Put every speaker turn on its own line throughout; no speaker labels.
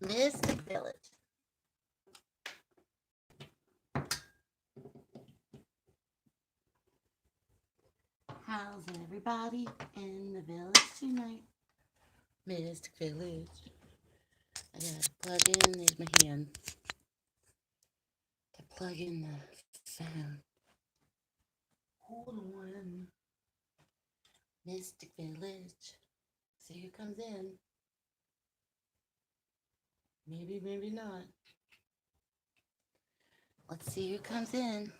Mystic Village. How's everybody in the village tonight? Mystic Village. I gotta plug in, there's my hand. To plug in the phone. Hold on. Mystic Village. See who comes in. Maybe, maybe not. Let's see who comes in.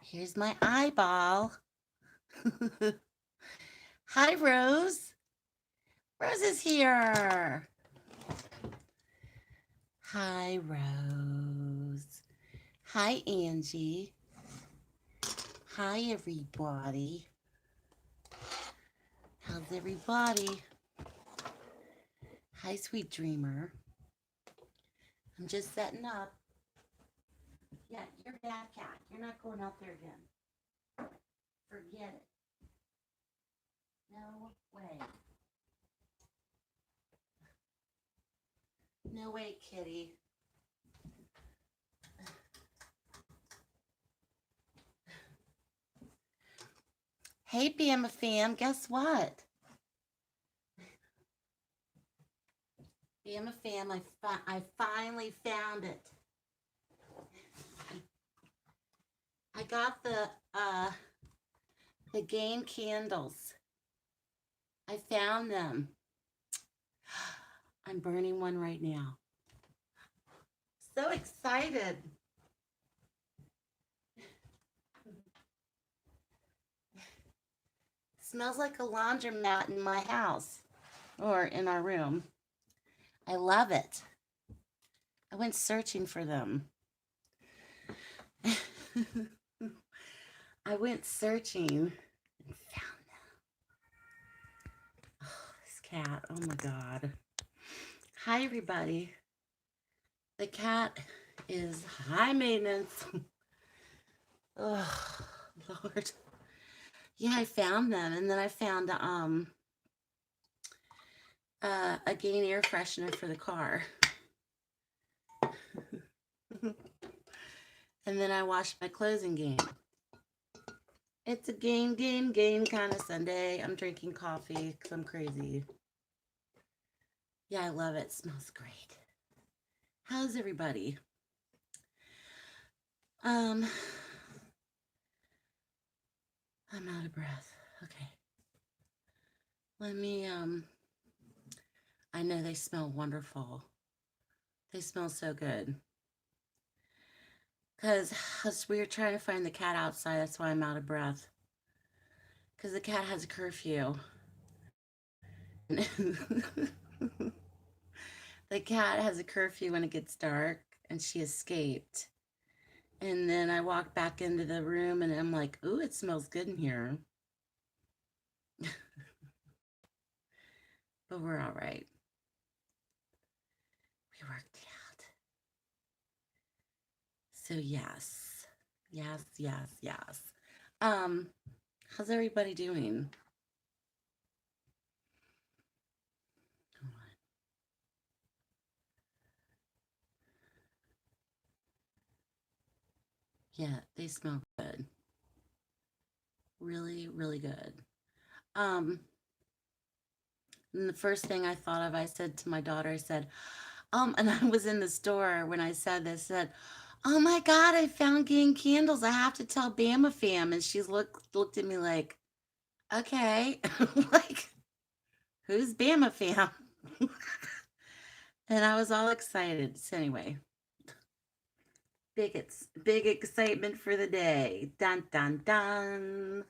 Here's my eyeball. Hi, Rose. Rose is here. Hi, Rose. Hi, Angie. Hi, everybody. How's everybody? Hi, sweet dreamer. I'm just setting up. Yeah, you're a bad cat. You're not going out there again. Forget it. No way. No way, kitty. Hey, Bama fam, guess what? Bama fam, I finally found it. I got the game candles. I found them. I'm burning one right now. So excited. Smells like a laundromat in my house or in our room. I love it. I went searching for them. I went searching and found them. Oh, this cat. Oh my God. Hi, everybody. The cat is high maintenance. Oh, Lord. Yeah, I found them. And then I found a Gain air freshener for the car. And then I washed my clothes in Gain. It's a Gain kind of Sunday. I'm drinking coffee because I'm crazy. Yeah, I love it. It smells great. How's everybody? I'm out of breath. Okay. Let me, I know they smell wonderful. They smell so good. Because we were trying to find the cat outside. That's why I'm out of breath. Because the cat has a curfew. The cat has a curfew when it gets dark, and she escaped. And then I walked back into the room, and I'm like, ooh, it smells good in here. But we're all right. We worked it out. So yes. How's everybody doing? Yeah, they smell good. Really, really good. And the first thing I thought of, I said to my daughter, I said, and I was in the store when I said this, said, oh my God, I found Gain candles. I have to tell Bama fam. And she's looked at me like, okay, like, who's Bama fam? And I was all excited. So anyway, big excitement for the day. Dun, dun, dun.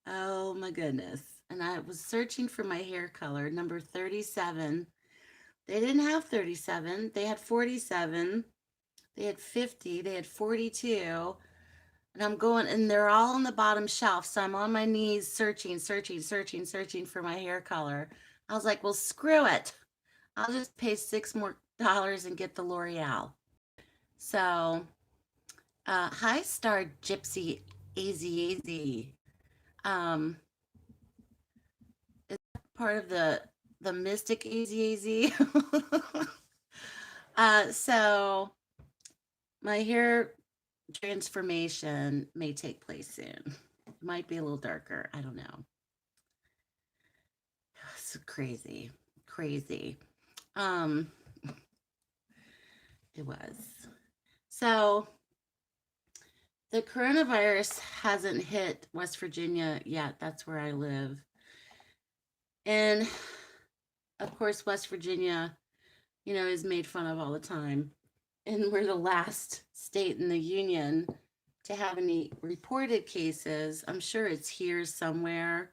Oh my goodness. And I was searching for my hair color, number 37. They didn't have 37. They had 47. They had 50. They had 42. And I'm going, and they're all on the bottom shelf. So I'm on my knees searching for my hair color. I was like, well, screw it. I'll just pay $6 more and get the L'Oreal. So, hi, Star Gypsy AZ. part of the Mystic AZAZ. So my hair transformation may take place soon. It might be a little darker. I don't know. It's crazy, crazy. Um, it was. So the coronavirus hasn't hit West Virginia yet. That's where I live. And of course, West Virginia, is made fun of all the time. And we're the last state in the union to have any reported cases. I'm sure it's here somewhere,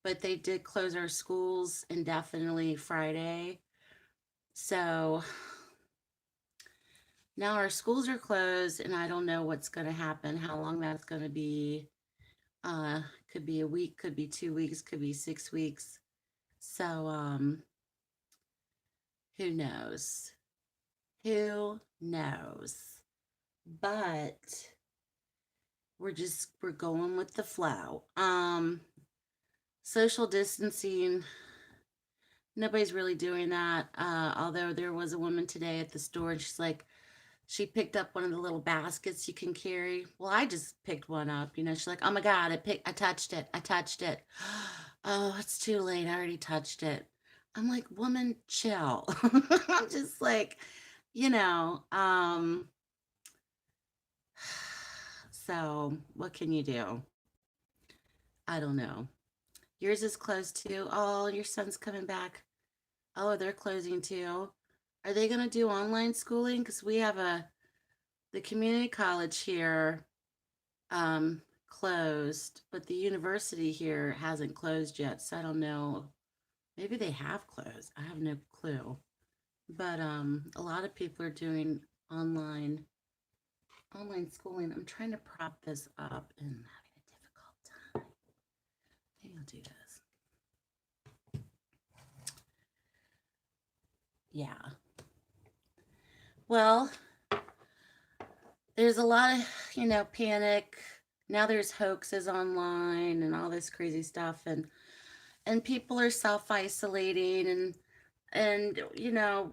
but they did close our schools indefinitely Friday. So now our schools are closed, and I don't know what's going to happen, how long that's going to be. Could be a week, could be 2 weeks, could be 6 weeks. So, who knows? Who knows? But we're going with the flow. Social distancing, nobody's really doing that. Although there was a woman today at the store, and she's like, she picked up one of the little baskets you can carry. Well, I just picked one up. She's like, oh my God, I touched it. I touched it. Oh, it's too late. I already touched it. I'm like, woman, chill. I'm just like, you know, um, so what can you do? I don't know. Yours is closed too. Oh, your son's coming back. Oh, they're closing too. Are they going to do online schooling? Because we have the community college here closed, but the university here hasn't closed yet. So I don't know. Maybe they have closed. I have no clue. But a lot of people are doing online schooling. I'm trying to prop this up and I'm having a difficult time. Maybe I'll do this. Yeah. Well, there's a lot of, panic. Now there's hoaxes online and all this crazy stuff, and people are self-isolating, and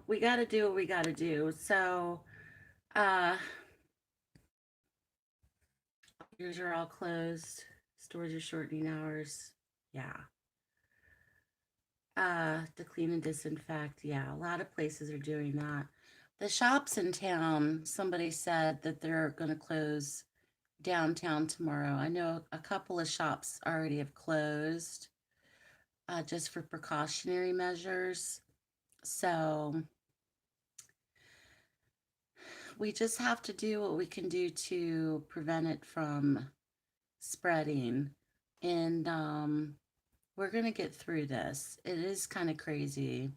we got to do what we got to do. So, stores are all closed. Stores are shortening hours. Yeah. To clean and disinfect. Yeah, a lot of places are doing that. The shops in town, somebody said that they're going to close downtown tomorrow. I know a couple of shops already have closed just for precautionary measures. So we just have to do what we can do to prevent it from spreading. And we're going to get through this. It is kind of crazy.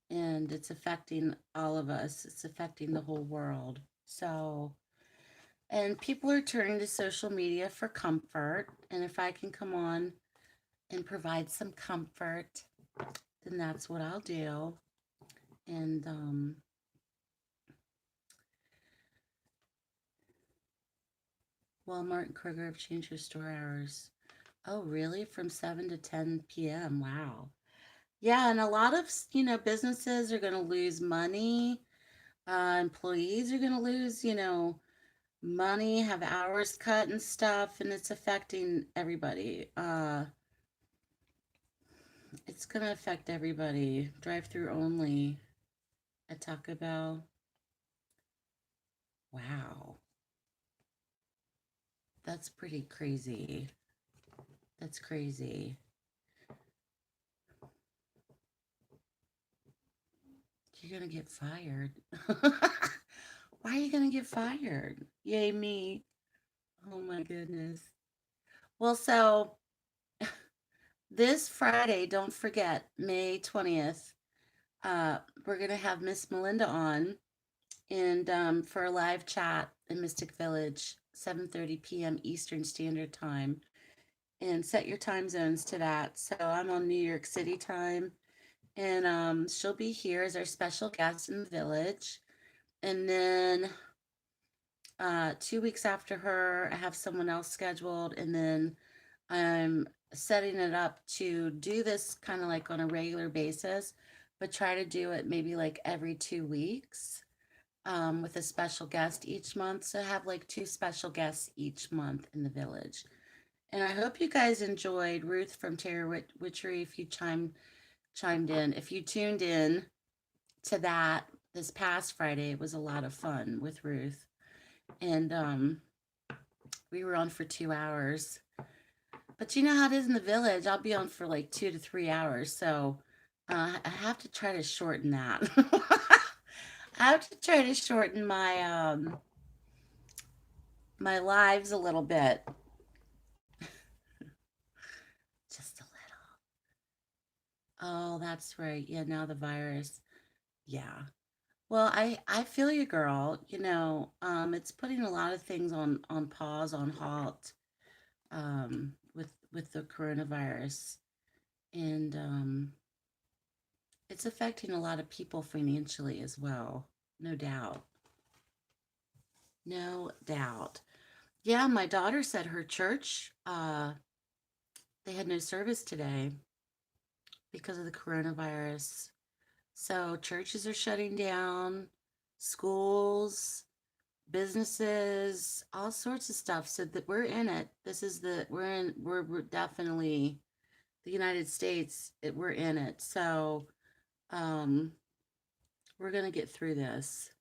And it's affecting all of us. It's affecting the whole world. So, and people are turning to social media for comfort. And if I can come on and provide some comfort, then that's what I'll do. And Walmart and Kroger have changed their store hours. Oh, really? From 7 to 10 p.m. Wow. Yeah, and a lot of, businesses are going to lose money. Employees are going to lose, money, have hours cut and stuff, and it's affecting everybody. It's going to affect everybody. Drive-through only at Taco Bell. Wow. That's pretty crazy. That's crazy. You're going to get fired. Why are you going to get fired? Yay, me. Oh my goodness. Well, so this Friday, don't forget, May 20th, we're going to have Miss Melinda on and for a live chat in Mystic Village, 7:30 p.m. Eastern Standard Time. And set your time zones to that. So I'm on New York City time. And she'll be here as our special guest in the village. And then 2 weeks after her, I have someone else scheduled. And then I'm setting it up to do this kind of like on a regular basis, but try to do it maybe like every 2 weeks, with a special guest each month. So have like two special guests each month in the village. And I hope you guys enjoyed Ruth from Terror Witchery. If you chimed in, if you tuned in to that this past Friday, it was a lot of fun with Ruth. And we were on for 2 hours. But you know how it is in the village. I'll be on for like 2 to 3 hours. So I have to try to shorten that. I have to try to shorten my lives a little bit. Just a little. Oh, that's right. Yeah, now the virus. Yeah. Well, I feel you, girl. It's putting a lot of things on pause, on halt, with the coronavirus, and it's affecting a lot of people financially as well. No doubt. No doubt. Yeah, my daughter said her church, they had no service today because of the coronavirus. So churches are shutting down, schools, businesses, all sorts of stuff. So that we're in it. This is the we're definitely the United States. We're in it. So um, we're gonna get through this.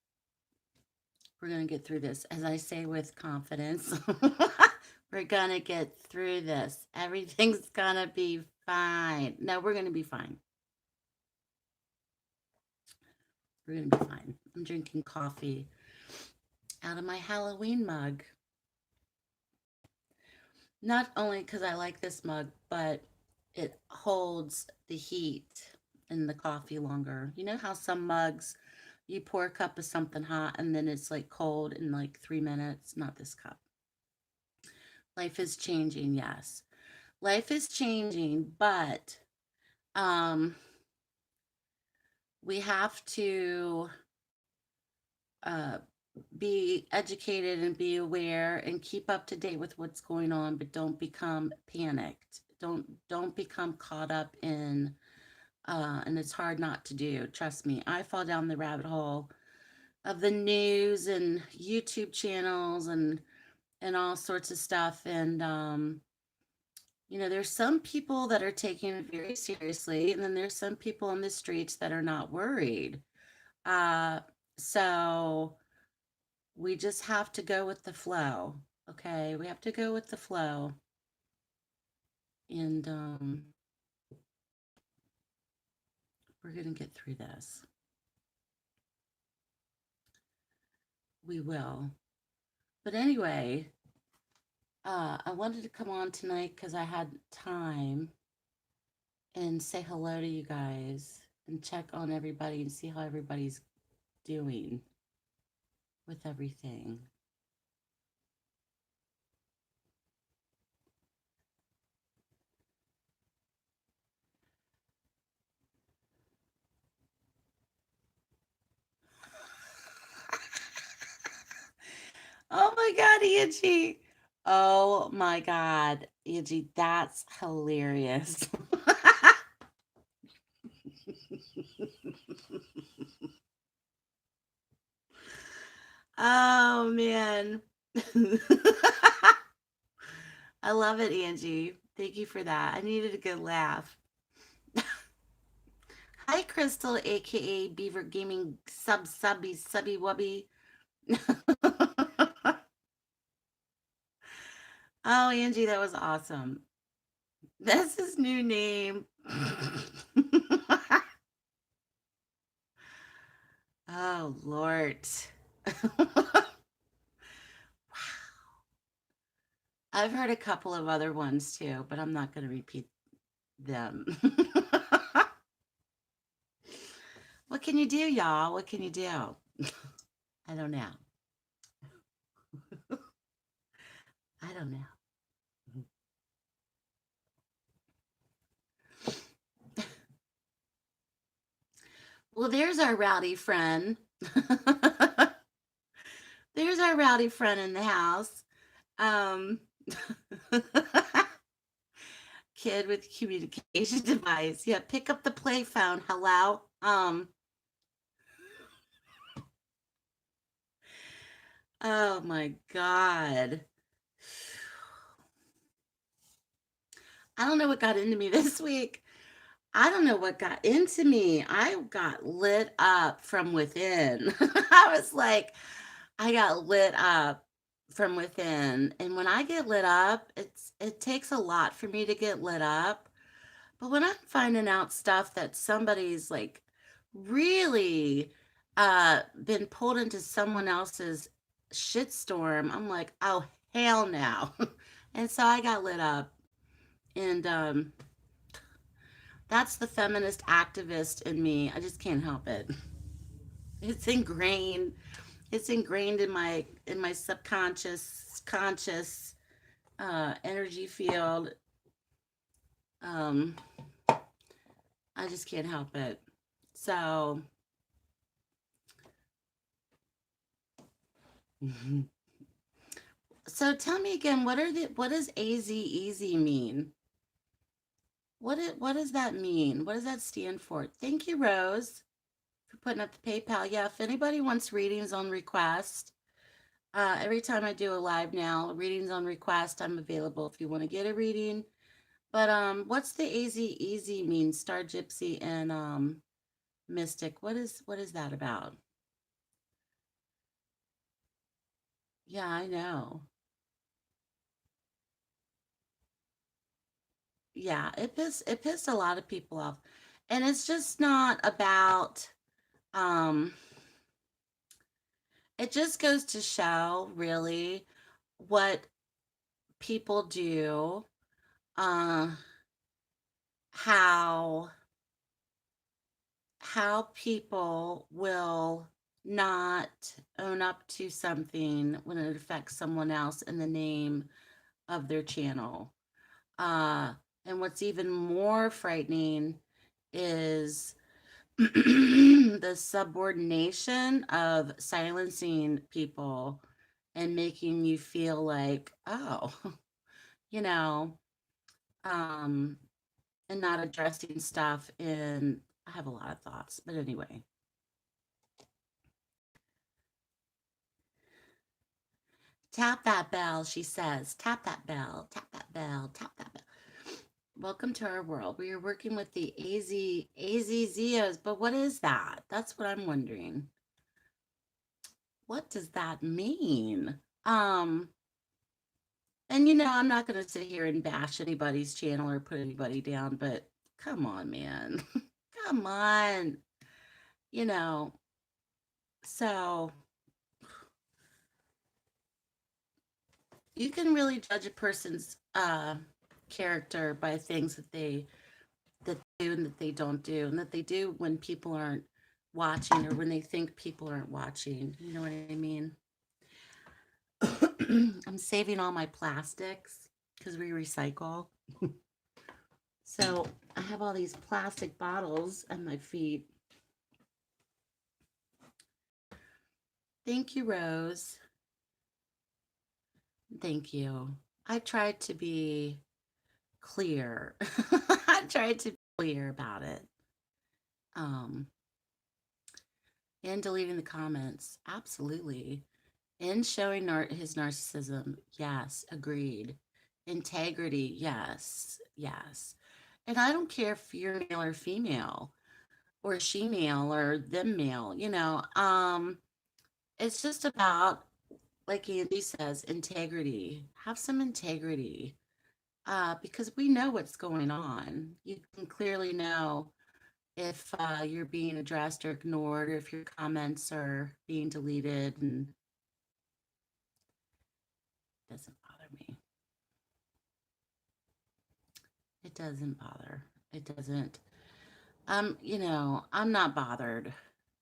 We're gonna get through this, as I say with confidence. We're gonna get through this. Everything's gonna be fine. No, we're gonna be fine. We're gonna be fine. I'm drinking coffee out of my Halloween mug. Not only because I like this mug, but it holds the heat in the coffee longer. You know how some mugs you pour a cup of something hot and then it's like cold in like 3 minutes? Not this cup. Life is changing, yes. Life is changing, but um we have to uh be educated and be aware and keep up to date with what's going on, but don't become panicked. Don't become caught up in and it's hard not to do. Trust me, I fall down the rabbit hole of the news and YouTube channels and all sorts of stuff. And there's some people that are taking it very seriously, and then there's some people on the streets that are not worried. Uh, so we just have to go with the flow. Okay, we have to go with the flow, and we're gonna get through this. We will. But anyway, I wanted to come on tonight because I had time and say hello to you guys and check on everybody and see how everybody's doing with everything. Oh my God, Angie. Oh my God, Angie, that's hilarious. Oh man. I love it, Angie. Thank you for that. I needed a good laugh. Hi, Crystal, aka Beaver Gaming Subby Wubby. Oh, Angie, that was awesome. That's his new name. Oh, Lord. I've heard a couple of other ones too, but I'm not going to repeat them. What can you do, y'all? What can you do? I don't know. I don't know. Well, there's our rowdy friend. There's our rowdy friend in the house. Um, kid with communication device. Yeah, pick up the play phone. Hello. Oh my God. I don't know what got into me this week. I don't know what got into me. I got lit up from within. I was like, I got lit up from within. And when I get lit up, it takes a lot for me to get lit up. But when I'm finding out stuff that somebody's like really been pulled into someone else's shitstorm, I'm like, oh hell no. And so I got lit up. And that's the feminist activist in me. I just can't help it. It's ingrained. It's ingrained in my subconscious conscious energy field. Um, I just can't help it. So, so tell me again, what does AZ easy mean? What does that mean? What does that stand for? Thank you, Rose, for putting up the PayPal. Yeah, if anybody wants readings on request, every time I do a live now, readings on request, I'm available if you want to get a reading. But what's the AZ easy mean? Star Gypsy and Mystic. What is that about? Yeah, I know. Yeah, it pissed a lot of people off. And it's just not about um it just goes to show really what people do, uh how people will not own up to something when it affects someone else in the name of their channel. Uh, and what's even more frightening is the subordination of silencing people and making you feel like, oh, you know, um, and not addressing stuff in. I have a lot of thoughts, but anyway. Tap that bell, she says. Tap that bell, tap that bell, tap that bell. Welcome to our world. We are working with the AZZOs, but what is that? That's what I'm wondering. What does that mean? And I'm not going to sit here and bash anybody's channel or put anybody down, but come on, man. Come on. You know, so you can really judge a person's character by things that they do and that they don't do, and that they do when people aren't watching or when they think people aren't watching. You know what I mean? I'm saving all my plastics because we recycle. So I have all these plastic bottles on my feet. Thank you, Rose. Thank you. I tried to be clear. I tried to be clear about it. Um, and deleting the comments. Absolutely. And showing his narcissism. Yes, agreed. Integrity. Yes, yes. And I don't care if you're male or female or she male or them male, it's just about, like Andy says, integrity. Have some integrity. Because we know what's going on. You can clearly know if you're being addressed or ignored, or if your comments are being deleted, and it doesn't bother me. It doesn't bother. It doesn't. I'm not bothered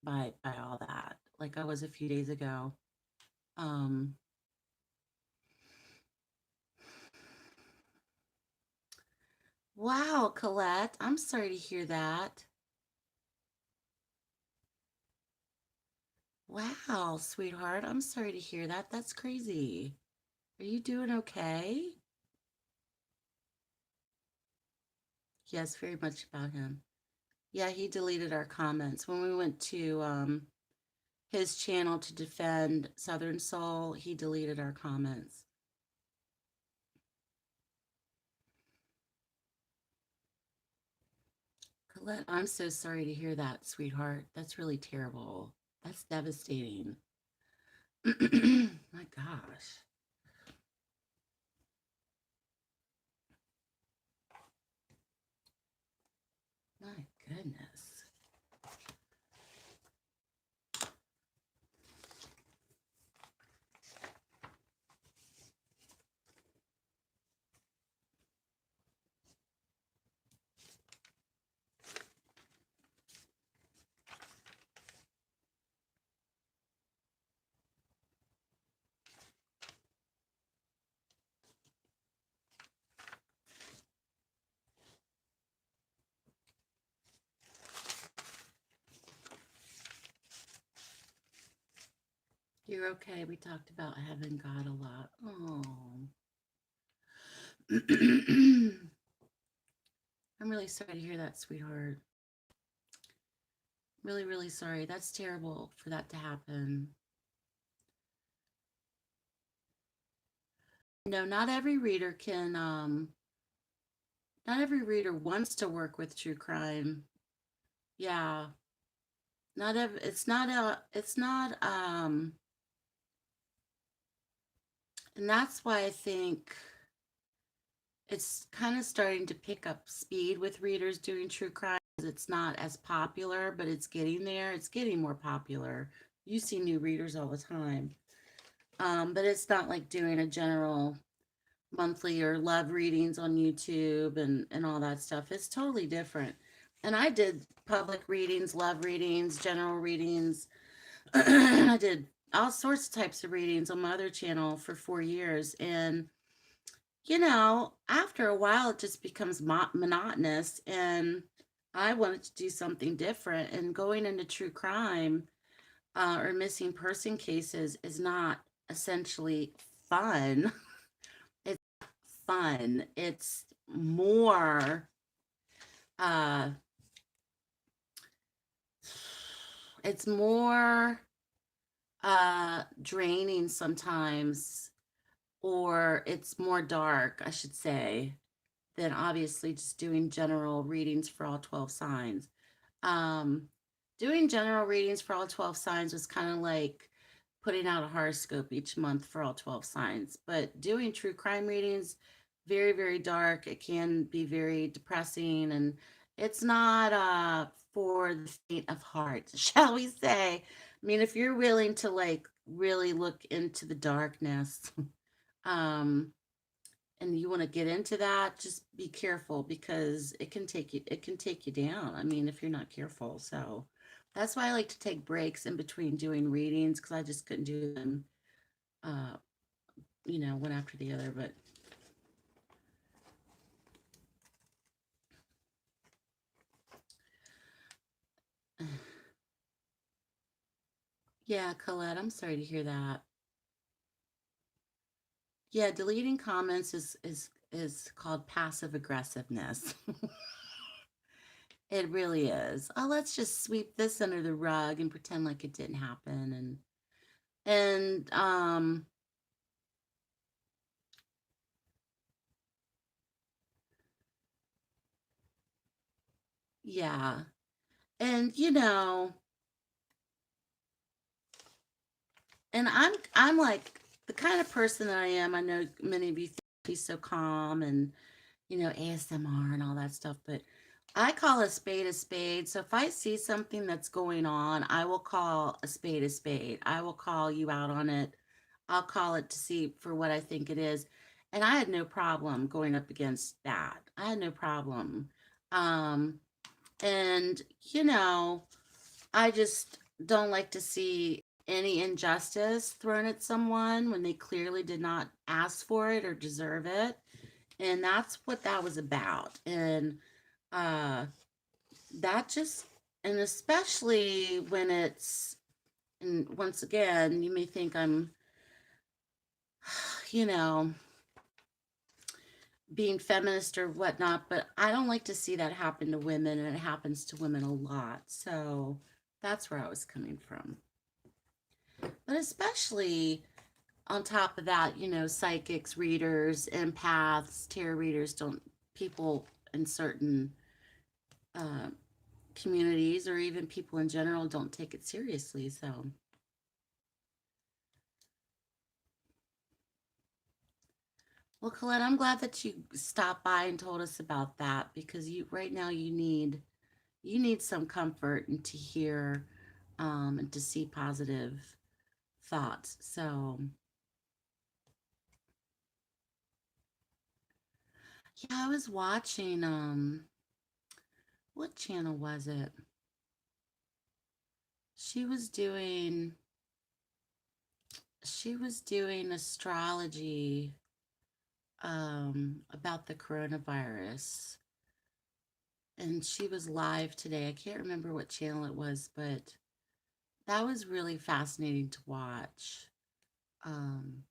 by all that, like I was a few days ago. Um, wow, Colette, I'm sorry to hear that. Wow, sweetheart, I'm sorry to hear that. That's crazy. Are you doing okay? Yes, very much about him. Yeah, he deleted our comments. When we went to his channel to defend Southern Soul, he deleted our comments. Colette, I'm so sorry to hear that, sweetheart. That's really terrible. That's devastating. My gosh. My goodness. You're okay. We talked about having God a lot. Oh. I'm really sorry to hear that, sweetheart. Really, really sorry. That's terrible for that to happen. No, not every reader can, not every reader wants to work with true crime. Yeah. Not every, it's not, and that's why I think it's kind of starting to pick up speed with readers doing true crime. It's not as popular, but it's getting there. It's getting more popular. You see new readers all the time. But it's not like doing a general monthly or love readings on YouTube and all that stuff. It's totally different. And I did public readings, love readings, general readings. I did all sorts of types of readings on my other channel for 4 years. And, after a while, it just becomes monotonous. And I wanted to do something different. And going into true crime or missing person cases is not essentially fun. It's fun. Uh it's more draining sometimes, or it's more dark, I should say, than obviously just doing general readings for all 12 signs. Um, Doing general readings for all 12 signs was kind of like putting out a horoscope each month for all 12 signs. But doing true crime readings, very, very dark. It can be very depressing, and it's not for the faint of heart, shall we say. I mean, if you're willing to like really look into the darkness, um, and you want to get into that, just be careful because it can take you down. I mean, if you're not careful. So that's why I like to take breaks in between doing readings because I just couldn't do them uh, one after the other. But yeah, Colette, I'm sorry to hear that. Yeah, deleting comments is called passive aggressiveness. It really is. Oh, let's just sweep this under the rug and pretend like it didn't happen. And yeah. And and I'm like the kind of person that I am. I know many of you think she's so calm and ASMR and all that stuff, but I call a spade a spade. So if I see something that's going on, I will call a spade a spade. I will call you out on it. I'll call it to see for what I think it is. And I had no problem going up against that. I had no problem. Um, and I just don't like to see any injustice thrown at someone when they clearly did not ask for it or deserve it. And that's what that was about. And uh, that just, and especially when and once again, you may think I'm, you know, being feminist or whatnot, but I don't like to see that happen to women, and it happens to women a lot. So that's where I was coming from. But especially on top of that, psychics, readers, empaths, tarot readers don't, people in certain uh, communities or even people in general don't take it seriously. So, well, Colette, I'm glad that you stopped by and told us about that, because you right now you need some comfort and to hear and to see positive thoughts. So, yeah, I was watching what channel was it? She was doing she was doing astrology about the coronavirus, and she was live today. I can't remember what channel it was, but that was really fascinating to watch. Um,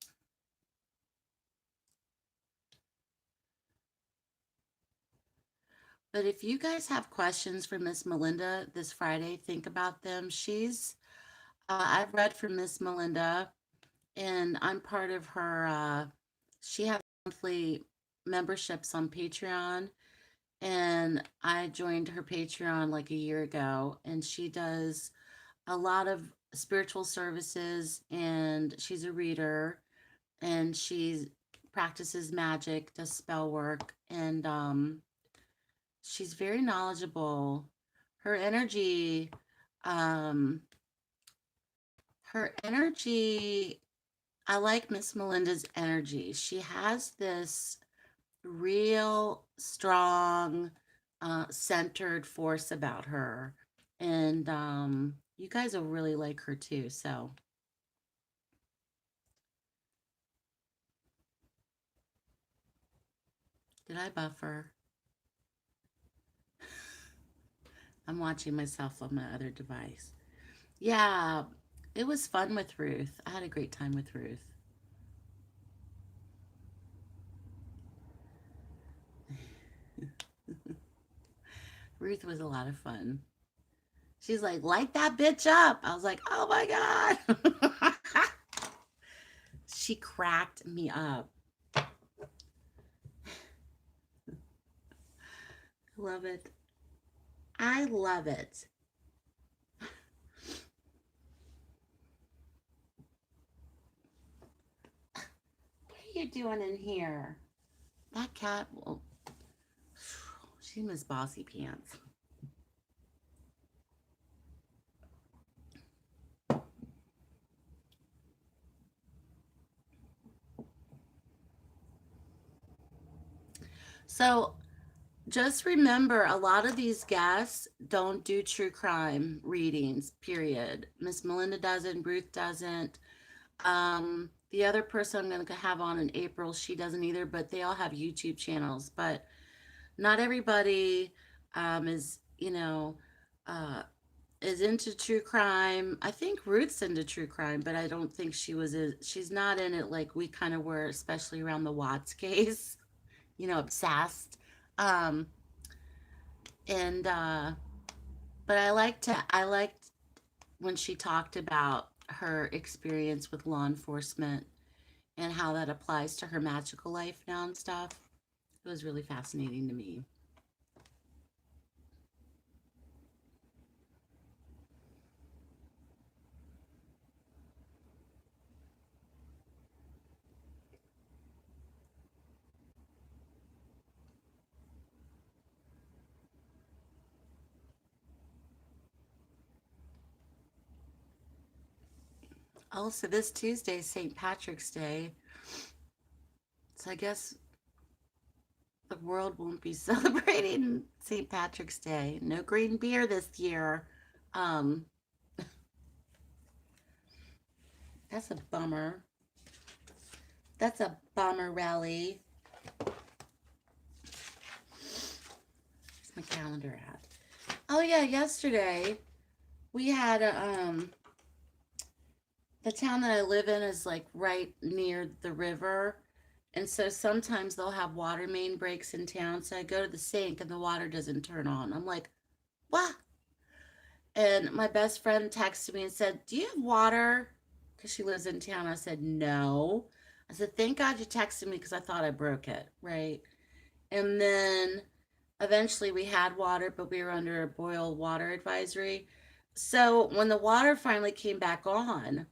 but if you guys have questions for Miss Melinda this Friday, think about them. I've read from Miss Melinda, and I'm part of her. She has monthly memberships on Patreon, and I joined her Patreon like a year ago, and she does a lot of spiritual services, and she's a reader, and she practices magic, does spell work, and she's very knowledgeable. Her energy, um, her energy, I like Miss Melinda's energy. She has this real strong, centered force about her. And you guys will really like her too. So, did I buffer? I'm watching myself on my other device. Yeah, it was fun with Ruth. I had a great time with Ruth. Ruth was a lot of fun. She's like, light that bitch up. I was like, oh my God. She cracked me up. Love it. I love it. What are you doing in here? That cat, well, she Miss Bossy Pants. So just remember, a lot of these guests don't do true crime readings, period. Miss Melinda doesn't, Ruth doesn't. The other person I'm going to have on in April, she doesn't either, but they all have YouTube channels. But not everybody is, uh, is into true crime. I think Ruth's into true crime, but I don't think she's not in it like we kind of were, especially around the Watts case, obsessed. Um, and but I liked when she talked about her experience with law enforcement and how that applies to her magical life now and stuff. It was really fascinating to me. Also, this Tuesday is St. Patrick's Day, so I guess the world won't be celebrating St. Patrick's Day. No green beer this year. Um, that's a bummer. That's a bummer, Rally. Where's my calendar at? Oh yeah, yesterday we had the town that I live in is like right near the river, And so sometimes they'll have water main breaks in town. So I go to the sink and the water doesn't turn on. I'm like, what? And my best friend texted me and said, "Do you have water?" Because she lives in town. I said, "No." I said, "Thank God you texted me because I thought I broke it." Right. And then eventually we had water, but we were under a boil water advisory. So when the water finally came back on,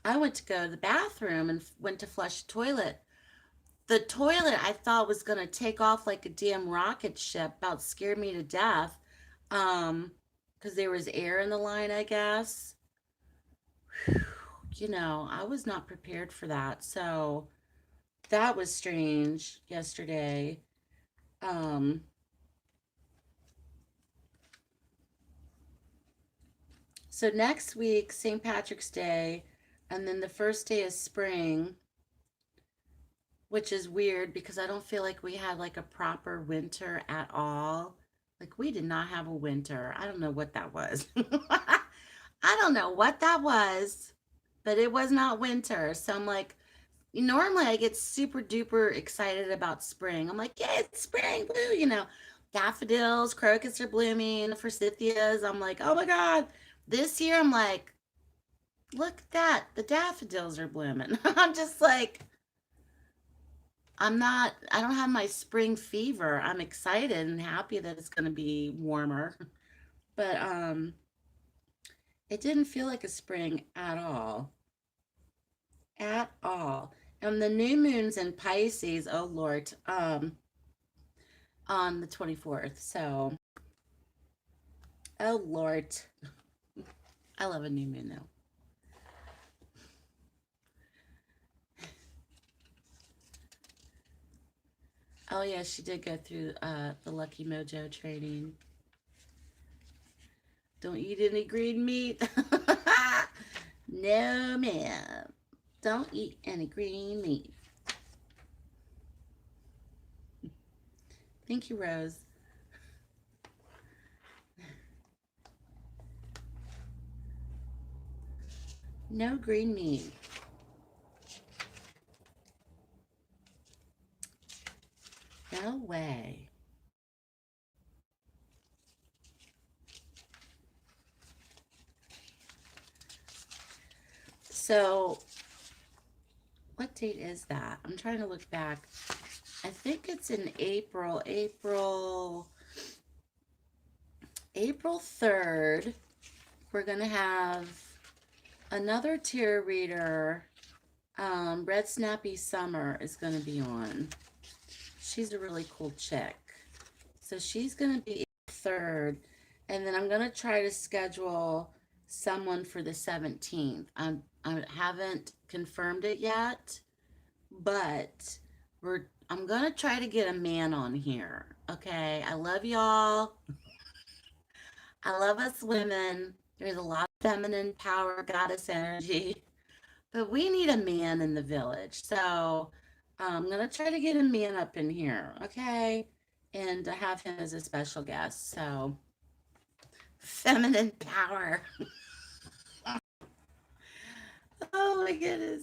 I went to go to the bathroom and went to flush the toilet. The toilet I thought was going to take off like a damn rocket ship, about scared me to death. Um, because there was air in the line, I guess. I was not prepared for that. So that was strange yesterday. Um, so next week, St. Patrick's Day, and then the first day of spring, which is weird because I don't feel like we had like a proper winter at all. Like we did not have a winter. I don't know what that was. I don't know what that was, but it was not winter. So I'm like, normally I get super duper excited about spring. I'm like, yeah, it's spring, woo. Daffodils, crocus are blooming, forsythias. I'm like, oh my God. This year I'm like, look at that. The daffodils are blooming. I'm just like, I don't have my spring fever. I'm excited and happy that it's going to be warmer. But it didn't feel like a spring at all. At all. And the new moon's in Pisces, oh Lord, on the 24th. So, oh Lord, I love a new moon though. Oh yeah, she did go through the Lucky Mojo training. Don't eat any green meat. No, ma'am. Don't eat any green meat. Thank you, Rose. No green meat. No way. So, what date is that? I'm trying to look back. I think it's in April. April 3rd. We're going to have another tarot reader. Red Snappy Summer is going to be on. She's a really cool chick. So she's going to be 3rd. And then I'm going to try to schedule someone for the 17th. I haven't confirmed it yet, but I'm going to try to get a man on here. Okay. I love y'all. I love us women. There's a lot of feminine power, goddess energy, but we need a man in the village. So I'm going to try to get a man up in here. Okay. And to have him as a special guest. So, feminine power. Oh my goodness.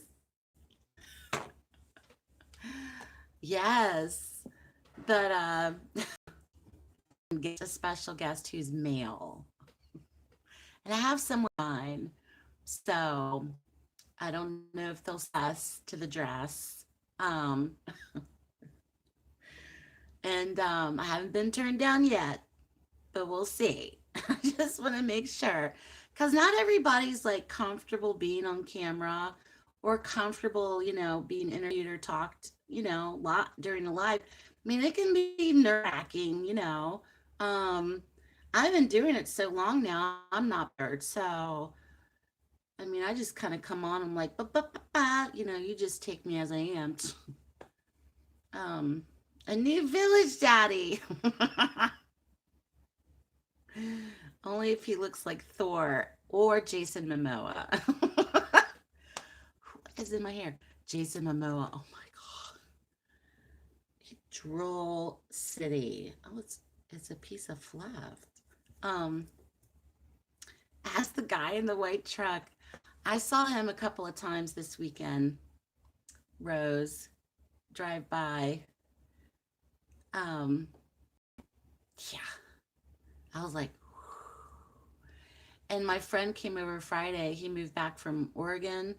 Yes. But get a special guest who's male. And I have someone in mind. So I don't know if they'll us to the dress. Um, and I haven't been turned down yet, but we'll see. I just want to make sure. Because not everybody's like comfortable being on camera or comfortable, being interviewed or talked, lot during a live. I mean, it can be nerve wracking, Um, I've been doing it so long now, I'm not bored. So, I mean, I just kind of come on. I'm like, you just take me as I am. Um, a new village daddy. Only if he looks like Thor or Jason Momoa. What is in my hair? Jason Momoa. Oh my god. Droll City. Oh, it's a piece of fluff. Um, as the guy in the white truck. I saw him a couple of times this weekend, Rose. drive by. Um, yeah, I was like, and my friend came over Friday. He moved back from Oregon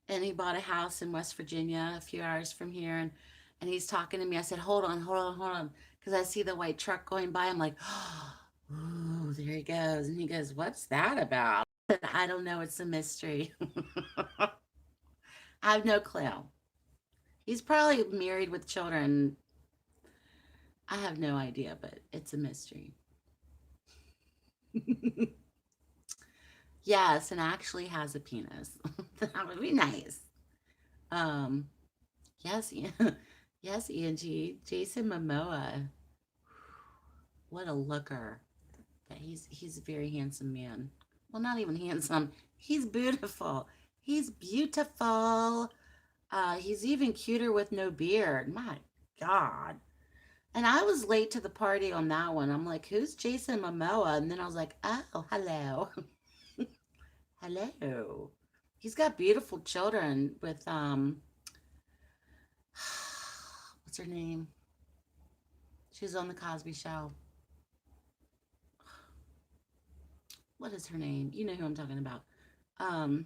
and he bought a house in West Virginia, a few hours from here. And he's talking to me. I said, hold on, hold on, hold on. Because I see the white truck going by. I'm like, oh, there he goes. And he goes, what's that about? I don't know. It's a mystery. I have no clue. He's probably married with children. I have no idea, but it's a mystery. Yes, and actually has a penis. That would be nice. Um, yes, yes, Angie. Jason Momoa. What a looker. Yeah, he's a very handsome man. Well, not even handsome. He's beautiful. He's beautiful. He's even cuter with no beard. My God. And I was late to the party on that one. I'm like, who's Jason Momoa? And then I was like, oh, hello. Hello. He's got beautiful children with what's her name? She was on the Cosby Show. What is her name? You know who I'm talking about. Um,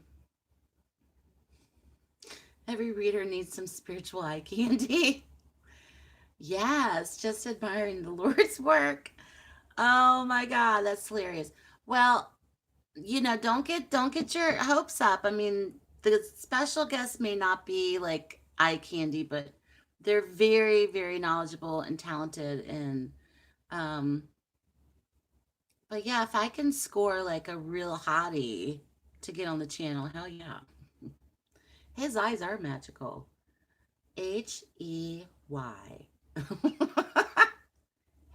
every reader needs some spiritual eye candy. Yes, just admiring the Lord's work. Oh my God, that's hilarious. Well, don't get your hopes up. I mean, the special guests may not be like eye candy, but they're very, very knowledgeable and talented. And um, but yeah, if I can score like a real hottie to get on the channel, hell yeah. His eyes are magical. Hey.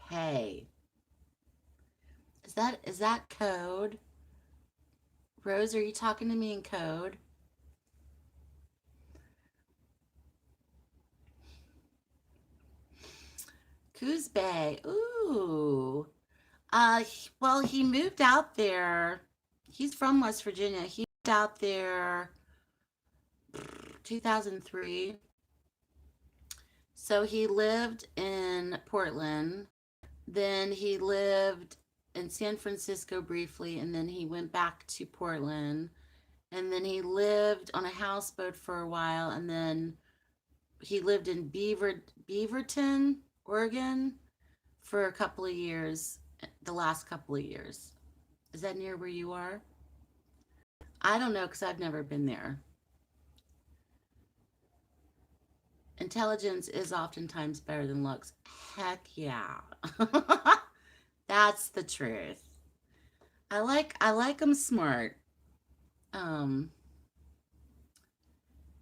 Hey. Is that code? Rose, are you talking to me in code? Coos Bay. Ooh. Well, he moved out there. He's from West Virginia. He moved out there 2003. So he lived in Portland. Then he lived in San Francisco briefly, and then he went back to Portland. And then he lived on a houseboat for a while, and then he lived in Beaverton, Oregon, for a couple of years. The last couple of years. Is that near where you are? I don't know because I've never been there. Intelligence is oftentimes better than looks. Heck yeah. That's the truth. I like them smart. Um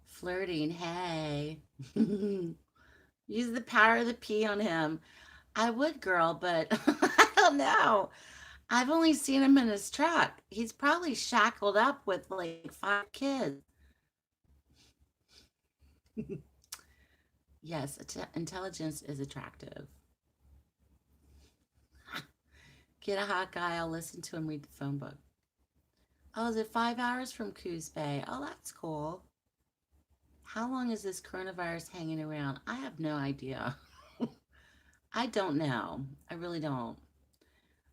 Flirting, hey. Use the power of the P on him. I would, girl, but I don't know. I've only seen him in his truck. He's probably shackled up with like 5 kids. Yes, intelligence is attractive. Get a hot guy. I'll listen to him read the phone book. Oh, is it 5 hours from Coos Bay? Oh, that's cool. How long is this coronavirus hanging around? I have no idea. I don't know. I really don't.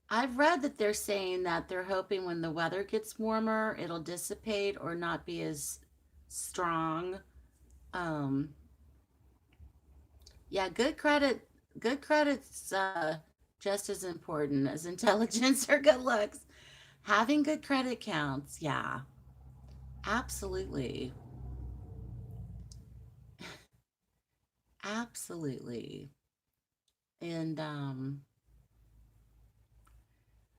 I've read that they're saying that they're hoping when the weather gets warmer, it'll dissipate or not be as strong. Um, yeah, good credit's just as important as intelligence or good looks. Having good credit counts. Yeah, absolutely. Absolutely. And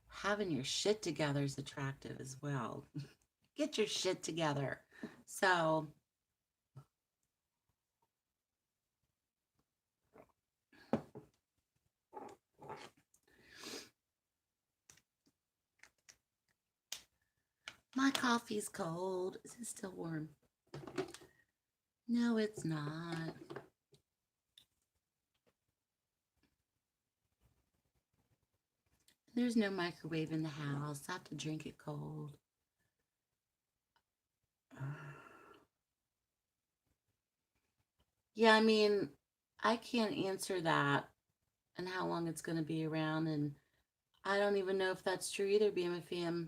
having your shit together is attractive as well. Get your shit together. So, my coffee's cold. Is it still warm? No, it's not. There's no microwave in the house. I have to drink it cold. Yeah, I mean, I can't answer that and how long it's going to be around. And I don't even know if that's true either, BMFM,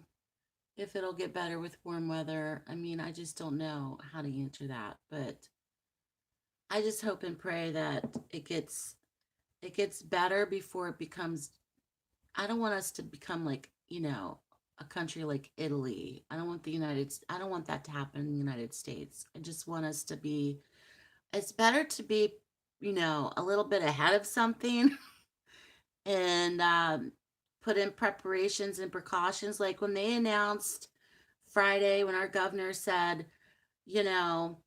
if it'll get better with warm weather. I mean, I just don't know how to answer that. But I just hope and pray that it gets better before it becomes. I don't want us to become like, a country like Italy. I don't want that to happen in the United States. I just want us to be, it's better to be, a little bit ahead of something and put in preparations and precautions. Like when they announced Friday, when our governor said, you know,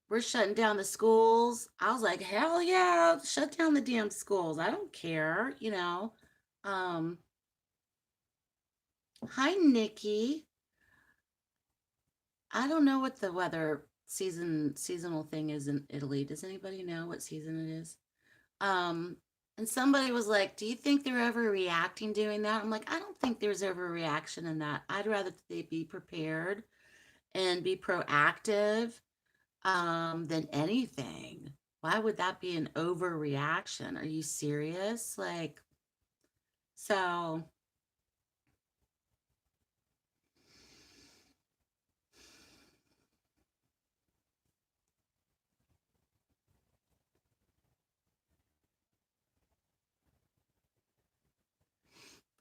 we're shutting down the schools, I was like, hell yeah, shut down the damn schools. I don't care. Um, Hi, Nikki. I don't know what the weather seasonal thing is in Italy. Does anybody know what season it is? Um, and somebody was like, "Do you think they're overreacting doing that?" I'm like, "I don't think there's overreaction in that. I'd rather they be prepared and be proactive than anything. Why would that be an overreaction? Are you serious? Like, so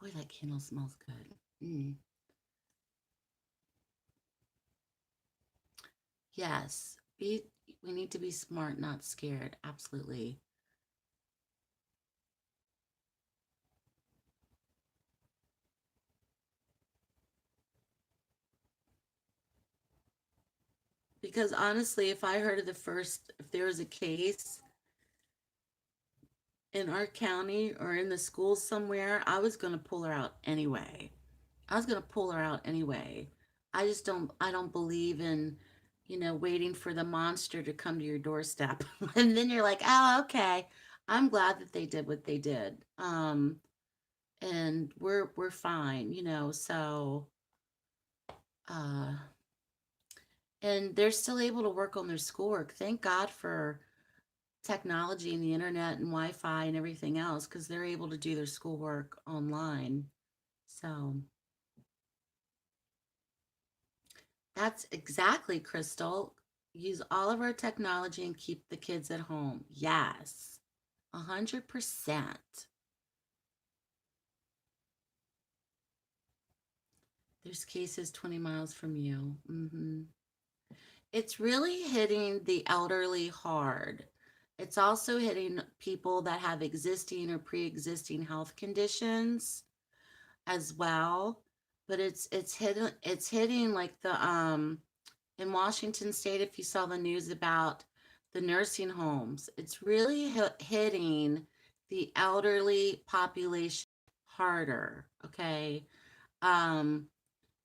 boy, that candle smells good. Mm. Yes, be we need to be smart, not scared. Absolutely. Because honestly, if I heard of if there was a case in our county or in the schools somewhere, I was going to pull her out anyway. I was going to pull her out anyway. I don't believe in, waiting for the monster to come to your doorstep. And then you're like, "Oh, okay. I'm glad that they did what they did." And we're fine. So uh and they're still able to work on their schoolwork. Thank God for technology and the internet and Wi-Fi and everything else because they're able to do their schoolwork online. So that's exactly, Crystal. Use all of our technology and keep the kids at home. Yes, 100%. There's cases 20 miles from you. It's really hitting the elderly hard. It's also hitting people that have existing or pre-existing health conditions as well. But it's hitting like the in Washington State, if you saw the news about the nursing homes, it's really hitting the elderly population harder. Okay. Um,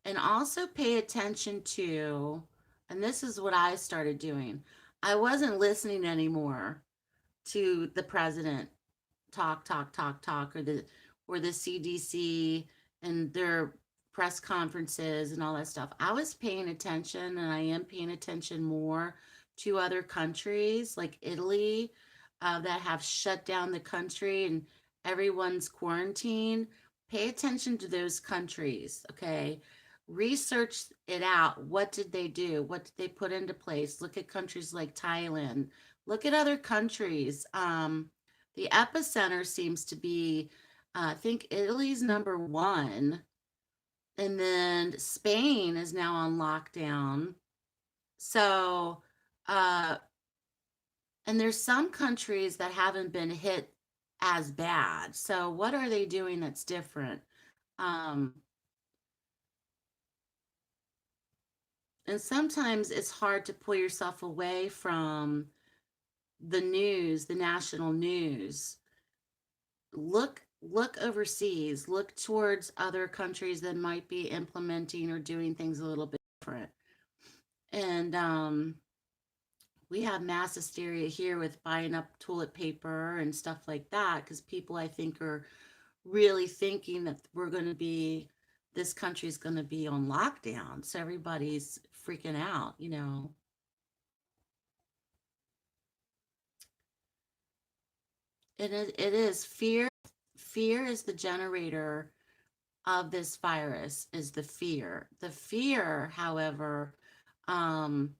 and also pay attention to, and this is what I started doing. I wasn't listening anymore to the president talk, or the CDC and their press conferences and all that stuff. I was paying attention, and I am paying attention more to other countries like Italy that have shut down the country and everyone's quarantined. Pay attention to those countries, okay? Research it out. What did they do? What did they put into place? Look at countries like Thailand. Look at other countries. The epicenter seems to be, I think Italy's number one, and then Spain is now on lockdown. So, uh, and there's some countries that haven't been hit as bad. So, what are they doing that's different? Um, and sometimes it's hard to pull yourself away from the news, the national news. Look overseas, look towards other countries that might be implementing or doing things a little bit different. And we have mass hysteria here with buying up toilet paper and stuff like that because people, I think, are really thinking that this country's going to be on lockdown, so everybody's freaking out. It is fear. Fear is the generator of this virus, is the fear. The fear, however, um,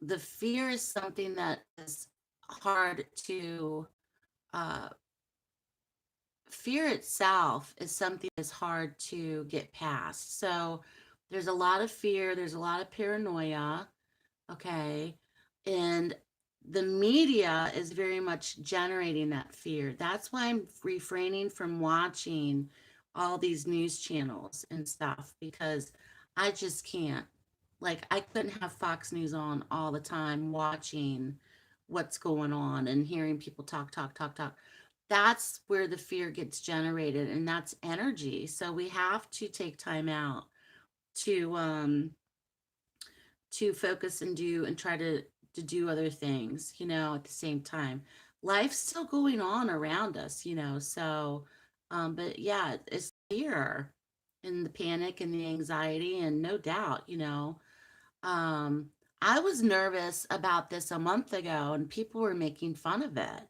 the fear is something that is hard to, uh, fear itself is something that's hard to get past. So there's a lot of fear, there's a lot of paranoia, okay? And the media is very much generating that fear. That's why I'm refraining from watching all these news channels and stuff because I just can't. Like, I couldn't have Fox News on all the time watching what's going on and hearing people talk, talk, talk, talk. That's where the fear gets generated, and that's energy. So we have to take time out to focus and do and try to do other things, at the same time. Life's still going on around us, so but yeah, it's fear and the panic and the anxiety, and no doubt, um I was nervous about this a month ago and people were making fun of it.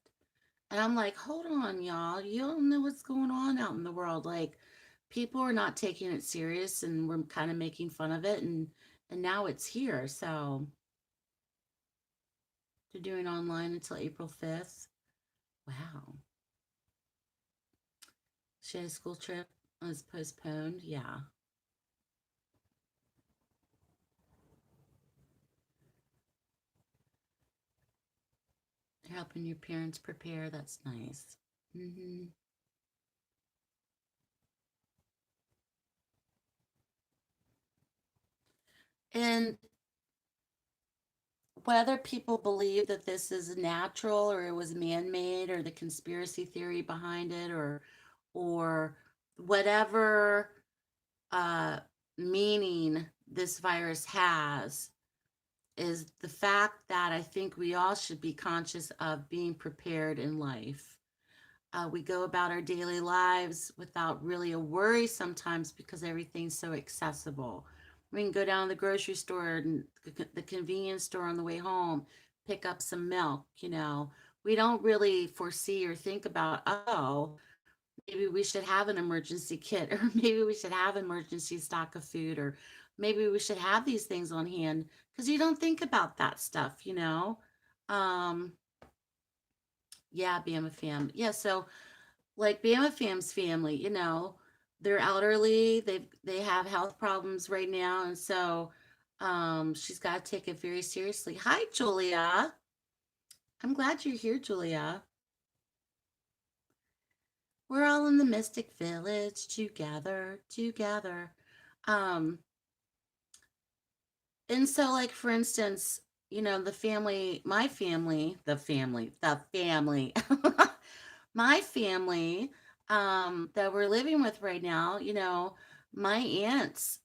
And I'm like, hold on, y'all. You don't know what's going on out in the world. Like, people are not taking it serious and we're kind of making fun of it, and now it's here. So they're doing online until April 5th. Wow. She had a school trip was postponed. Yeah. They're helping your parents prepare. That's nice. Hmm. And whether people believe that this is natural or it was man-made or the conspiracy theory behind it, or whatever uh, meaning this virus has, is the fact that I think we all should be conscious of being prepared in life. We go about our daily lives without really a worry sometimes because everything's so accessible. We can go down to the grocery store and the convenience store on the way home, pick up some milk. We don't really foresee or think about, oh, maybe we should have an emergency kit, or maybe we should have an emergency stock of food, or maybe we should have these things on hand because you don't think about that stuff. Um, yeah, Bama fam. Yeah, so like Bama fam's family, they're elderly, they have health problems right now, and so she's got to take it very seriously. Hi, Julia. I'm glad you're here, Julia. We're all in the Mystic Village together, together. Um, and so, like, for instance, the family, my family, the family, my family, that we're living with right now, my aunt's,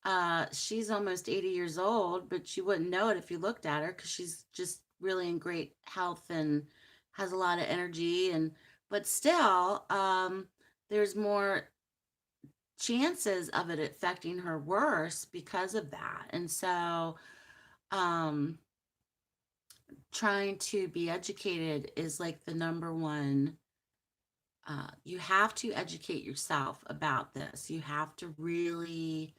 she's almost 80 years old, but you wouldn't know it if you looked at her because she's just really in great health and has a lot of energy. But still, there's more chances of it affecting her worse because of that. And so, um, trying to be educated is like the number one. You have to educate yourself about this. You have to really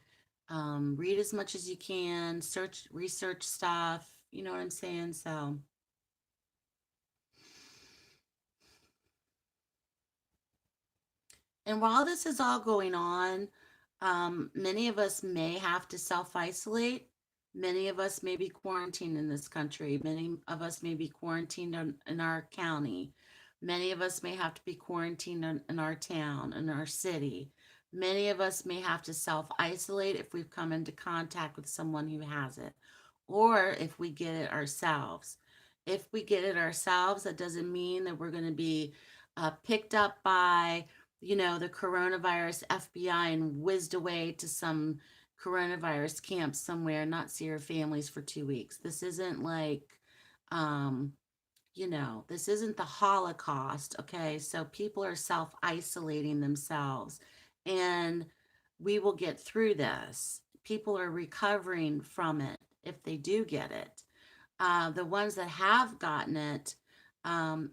read as much as you can, search, research stuff. You know what I'm saying? So, and while this is all going on, many of us may have to self isolate. Many of us may be quarantined in this country. Many of us may be quarantined in our county. Many of us may have to be quarantined in our town, in our city. Many of us may have to self isolate if we've come into contact with someone who has it, or if we get it ourselves. If we get it ourselves, that doesn't mean that we're going to be picked up by the coronavirus FBI and whizzed away to some coronavirus camp somewhere and not see our families for 2 weeks. This isn't like, um, this isn't the Holocaust, okay? So people are self isolating themselves, and we will get through this. People are recovering from it if they do get it. The ones that have gotten it,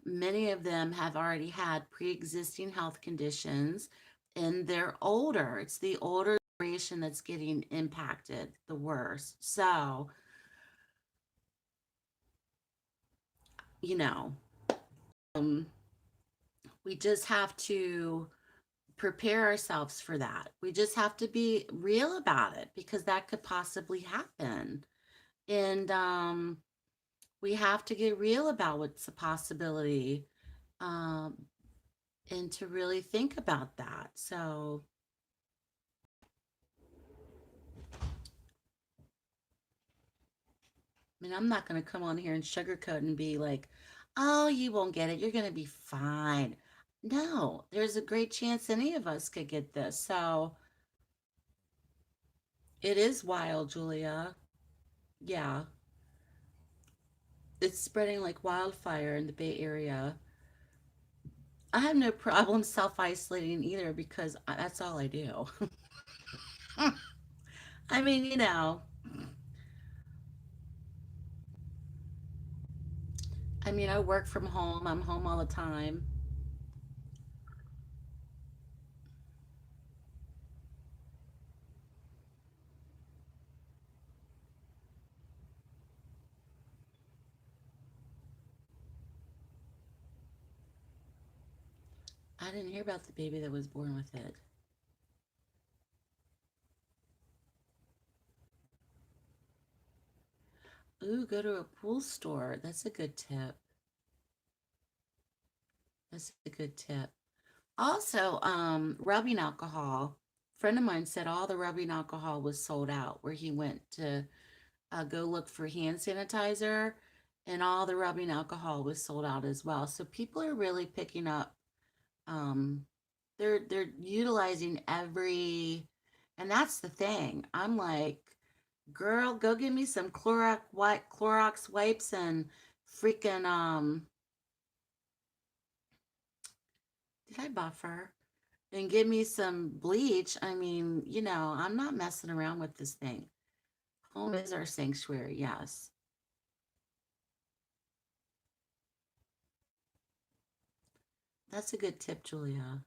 Many of them have already had pre-existing health conditions and they're older. It's the older generation that's getting impacted the worst. So, you know, um, we just have to prepare ourselves for that. We just have to be real about it because that could possibly happen. And we have to get real about what's a possibility, um, and to really think about that. So, I mean, I'm not going to come on here and sugarcoat and be like, oh, you won't get it. You're going to be fine. No, there's a great chance any of us could get this. So it is wild, Julia. Yeah, it's spreading like wildfire in the Bay Area. I have no problem self isolating either because that's all I do. I mean, I work from home, I'm home all the time. I didn't hear about the baby that was born with it. Ooh, go to a pool store. That's a good tip. That's a good tip. Also, rubbing alcohol. A friend of mine said all the rubbing alcohol was sold out where he went to go look for hand sanitizer, and all the rubbing alcohol was sold out as well. So people are really picking up. Um, they're utilizing every, and that's the thing. I'm like, girl, go get me some Clorox wipes and freaking did I buffer? And give me some bleach. I mean, I'm not messing around with this thing. Home is our sanctuary, yes. That's a good tip, Julia.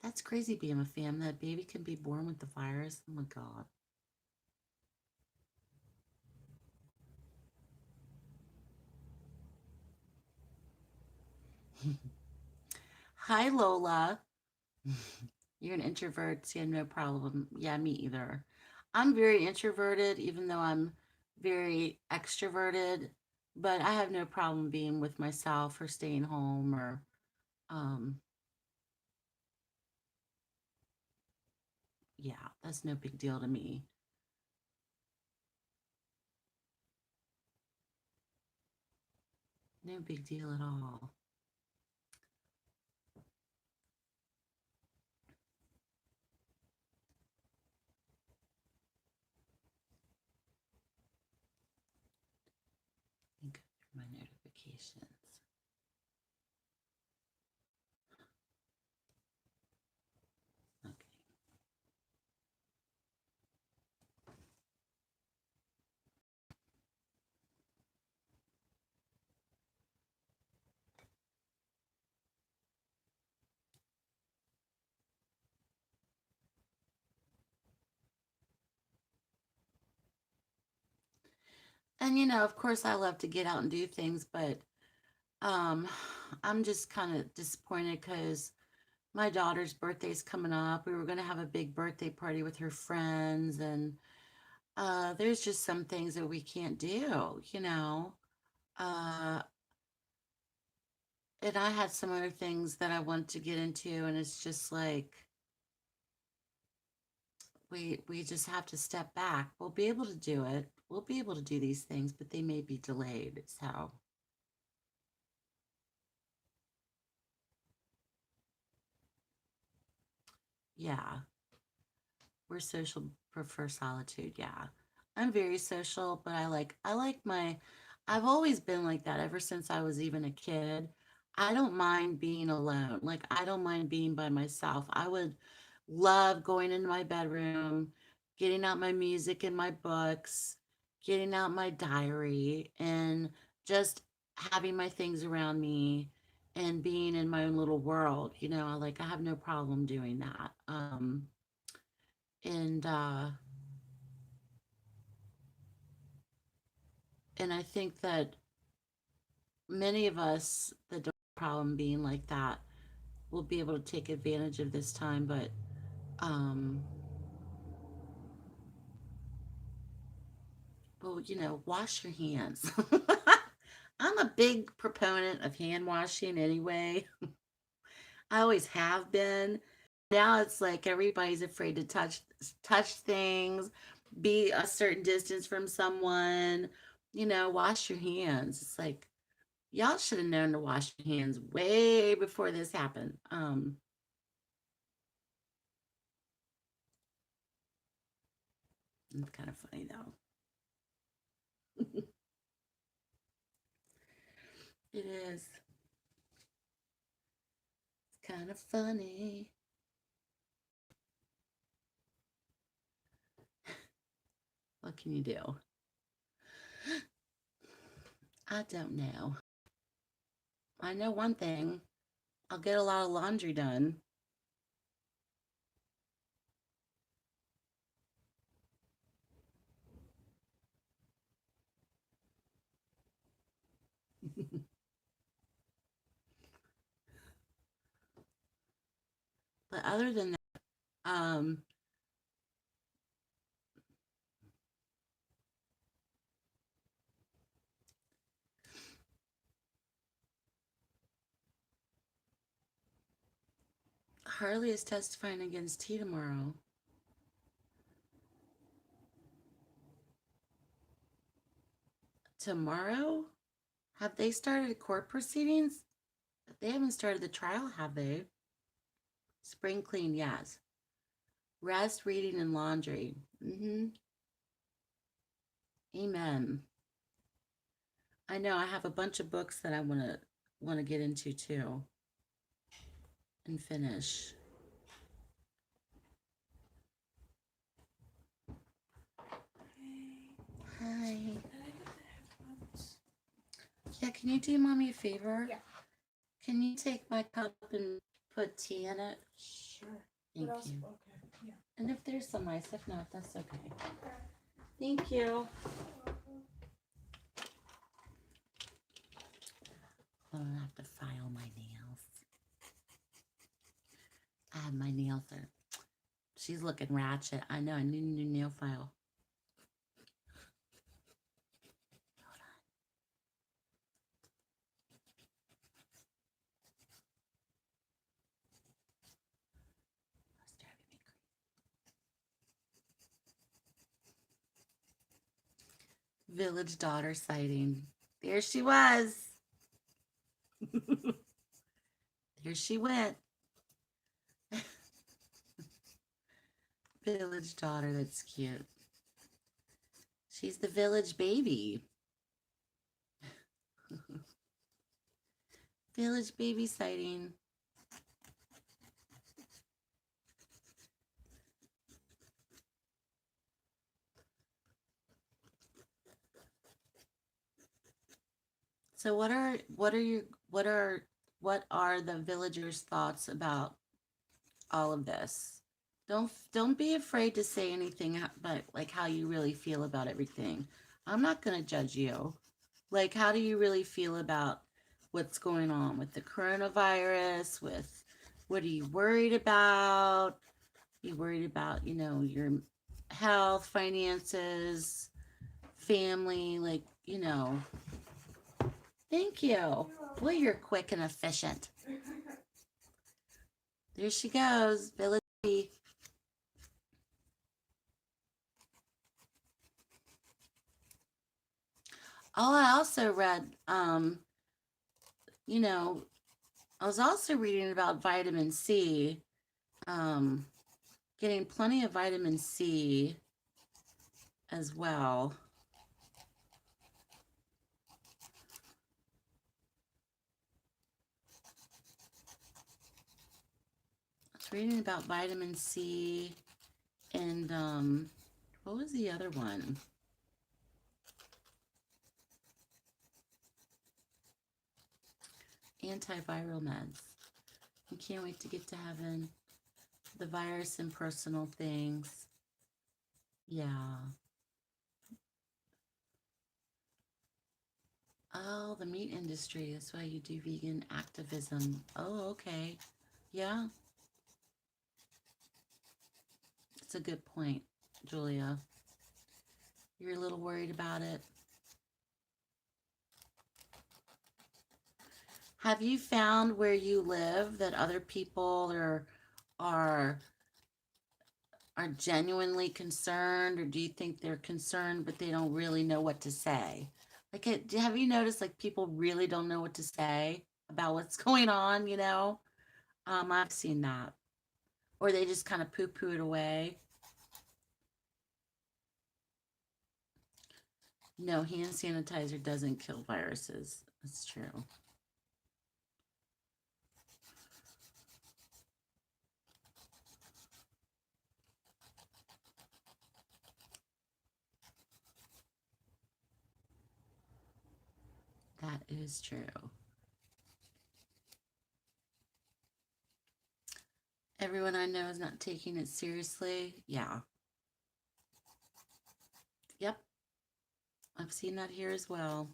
That's crazy being a fam. That baby can be born with the virus. Oh my God. Hi, Lola. You're an introvert, so you have no problem. Yeah, me either. I'm very introverted, even though I'm very extroverted, but I have no problem being with myself or staying home or, um, yeah, that's no big deal to me. No big deal at all. Let me go through my notifications. Okay. And of course, I love to get out and do things, but um, I'm just kind of disappointed because my daughter's birthday's coming up. We were going to have a big birthday party with her friends, and there's just some things that we can't do. Uh, and I had some other things that I want to get into, and it's just like we just have to step back. We'll be able to do it. We'll be able to do these things, but they may be delayed. So, yeah. We're social, prefer solitude. Yeah. I'm very social, but I like my I've always been like that ever since I was even a kid. I don't mind being alone. Like I don't mind being by myself. I would love going into my bedroom, getting out my music and my books, getting out my diary and just having my things around me and being in my own little world. Like I have no problem doing that. And and I think that many of us that don't have a problem being like that will be able to take advantage of this time. But um, well, wash your hands. I'm a big proponent of hand washing anyway. I always have been. Now it's like everybody's afraid to touch things, be a certain distance from someone. Wash your hands. It's like y'all should have known to wash your hands way before this happened. It's kind of funny though. It is. It's kind of funny. What can you do? I don't know. I know one thing. I'll get a lot of laundry done. But other than that, Harley is testifying against T tomorrow. Tomorrow? Have they started court proceedings? They haven't started the trial, have they? Spring clean, yes. Rest, reading, and laundry. Amen. I know I have a bunch of books that I want to get into too and finish. Hi. Yeah, can you do mommy a favor?
Yeah.
Can you take my cup and put tea in it?
Sure.
Thank
What else?
you.
Okay. Yeah.
And if there's some ice, if not, that's okay. Thank you. I don't have to file my nails. I have my nails there. She's looking ratchet. I know. I need a new nail file. Hold on. That's driving me crazy. Village daughter sighting. There she was. There she went. Village daughter, that's cute. She's the village baby. Village baby sighting. So what are the villagers' thoughts about all of this? Don't be afraid to say anything but like how you really feel about everything. I'm not going to judge you. Like how do you really feel about what's going on with the coronavirus, with what are you worried about? You worried about, your health, finances, family, like, Thank you. Boy, you're quick and efficient. There she goes, Village. Oh, I also read, you know, I was also reading about vitamin C, um, getting plenty of vitamin C as well. I was reading about vitamin C and what was the other one? antiviral meds. I can't wait to get to heaven. The virus and personal things. Yeah. Oh, the meat industry. That's why you do vegan activism. Oh, okay. Yeah, it's a good point, Julia. You're a little worried about it. Have you found where you live that other people are are genuinely concerned, or do you think they're concerned but they don't really know what to say? Like, have you noticed like people really don't know what to say about what's going on? I've seen that, or they just kind of poo-poo it away. No, hand sanitizer doesn't kill viruses. That's true. That is true. Everyone I know is not taking it seriously. Yeah. Yep. I've seen that here as well.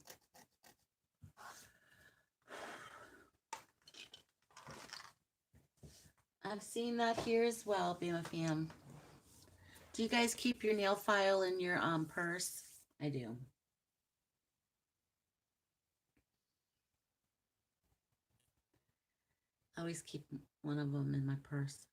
I've seen that here as well, Bama fam. Do you guys keep your nail file in your purse? I do. I always keep one of them in my purse.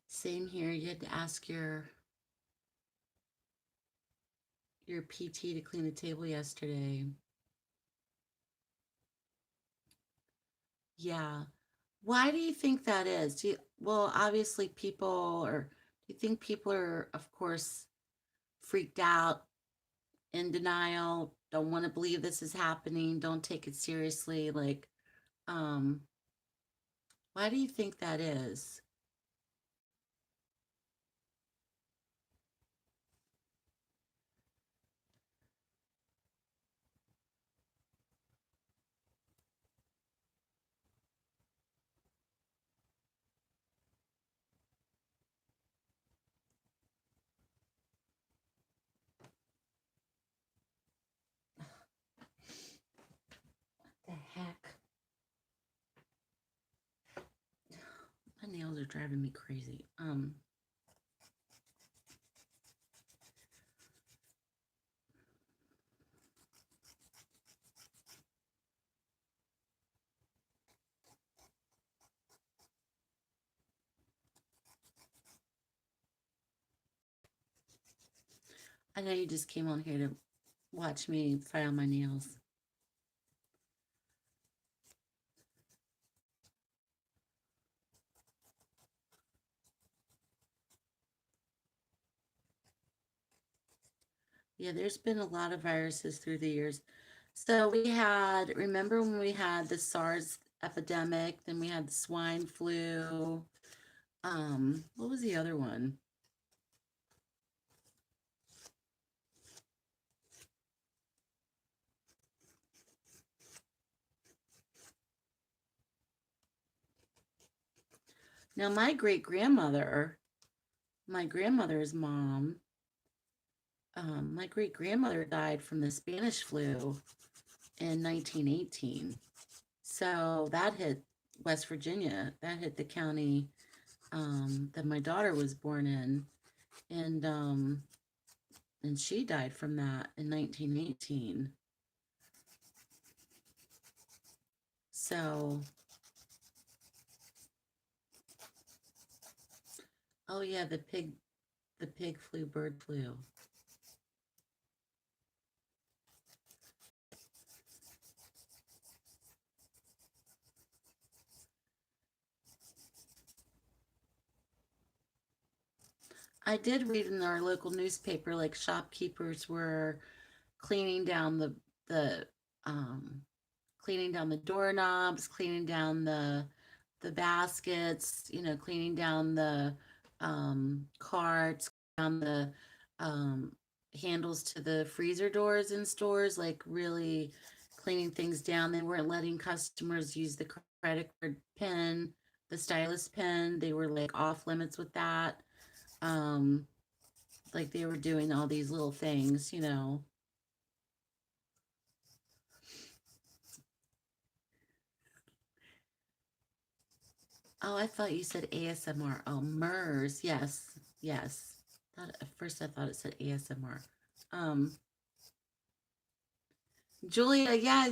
Same here. You had to ask your PT to clean the table yesterday. Yeah. Why do you think that is? Well, obviously people are, do you think people are, of course, freaked out, in denial, don't want to believe this is happening, don't take it seriously? Like, um, why do you think that is? The heck? My nails are driving me crazy. I know you just came on here to watch me file my nails. Yeah, there's been a lot of viruses through the years. So remember when we had the SARS epidemic, then we had the swine flu. What was the other one? Now, my grandmother's mom, my great grandmother died from the Spanish flu in 1918. So that hit West Virginia. That hit the county that my daughter was born in, and she died from that in 1918. So, oh yeah, the pig flu, bird flu. I did read in our local newspaper, like shopkeepers were cleaning down the um, cleaning down the doorknobs, cleaning down the baskets, cleaning down the carts, down the um, handles to the freezer doors in stores, like really cleaning things down. They weren't letting customers use the credit card pin, the stylus pin. They were like off limits with that. Um, like they were doing all these little things. Oh, I thought you said ASMR. Oh, MERS. Yes, yes. At first, I thought it said ASMR. Um, Julia, yeah,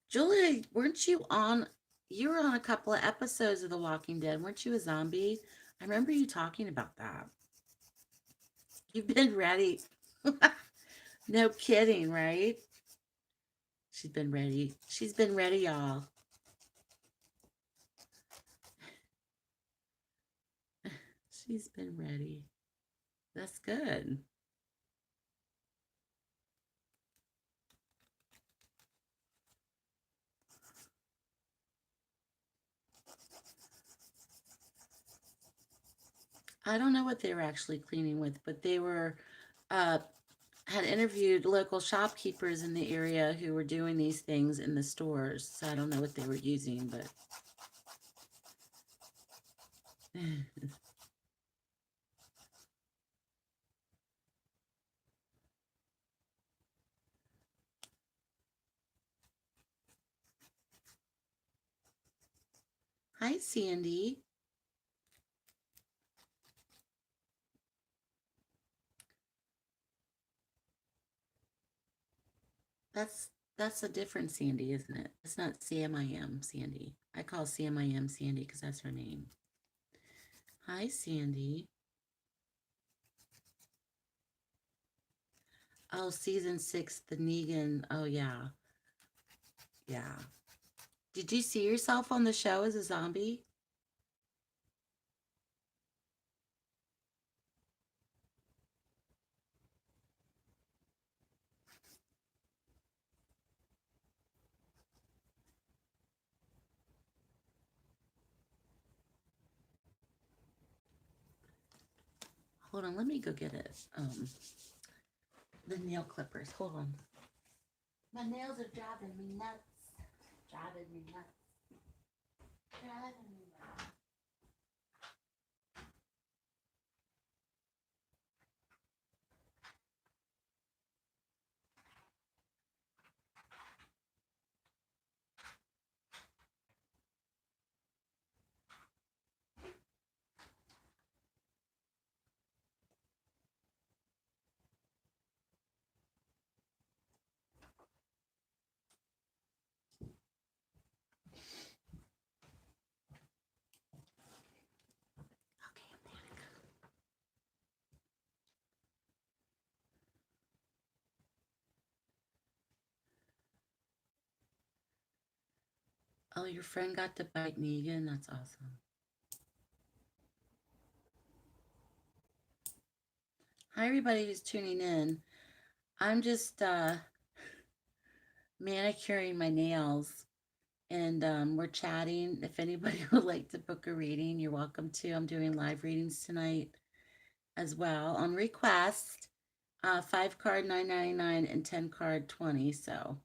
Julia, weren't you on? You were on a couple of episodes of The Walking Dead. Weren't you a zombie? I remember you talking about that. You've been ready. No kidding, right? She's been ready. She's been ready, y'all. She's been ready. That's good. I don't know what they were actually cleaning with, but they were uh, had interviewed local shopkeepers in the area who were doing these things in the stores. So I don't know what they were using, but hi, Sandy. That's that's a different Sandy, isn't it? It's not CMIM Sandy. I call CMIM Sandy because that's her name. Hi, Sandy. Oh, season 6, the Negan. Oh yeah, yeah. Did you see yourself on the show as a zombie? Hold on, let me go get it. The nail clippers. Hold on. My nails are driving me nuts. Driving me nuts. Driving me nuts. Okay, I'm back. Oh, your friend got to bite Negan? That's awesome. Hi, everybody who's tuning in. I'm just manicuring my nails and we're chatting. If anybody would like to book a reading, you're welcome to. I'm doing live readings tonight as well on request. 5 card 9.99 and 10 card 20. So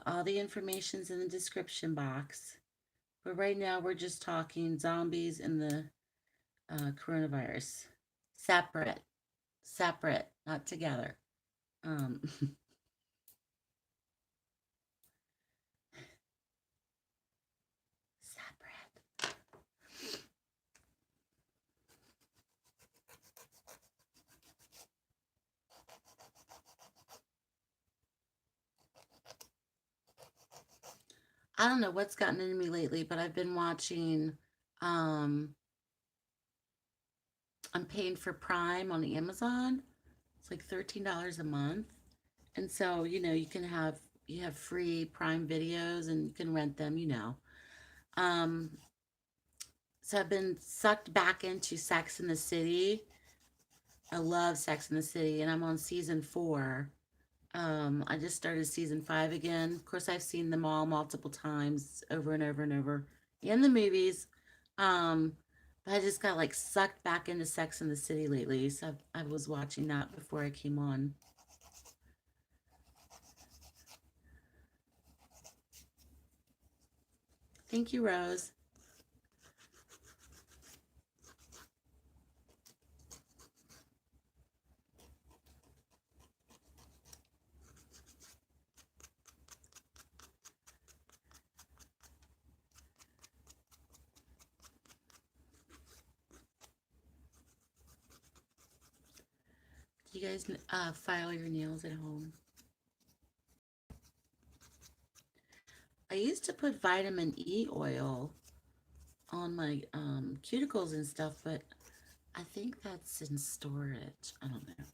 all the information's in the description box. But right now we're just talking zombies and the coronavirus. Separate, separate, not together. Um, separate. I don't know what's gotten into me lately, but I've been watching. Um, I'm paying for Prime on Amazon. It's like $13 a month, and so you have free Prime videos and you can rent them. Um, so I've been sucked back into Sex in the City. I love Sex in the City, and I'm on season 4. I just started season 5 again. Of course, I've seen them all multiple times over and over and over in the movies. Um, but I just got like sucked back into Sex in the City lately. So I was watching that before I came on. Thank you, Rose. Do you guys file your nails at home? I used to put vitamin E oil on my cuticles and stuff, but I think that's in storage. I don't know.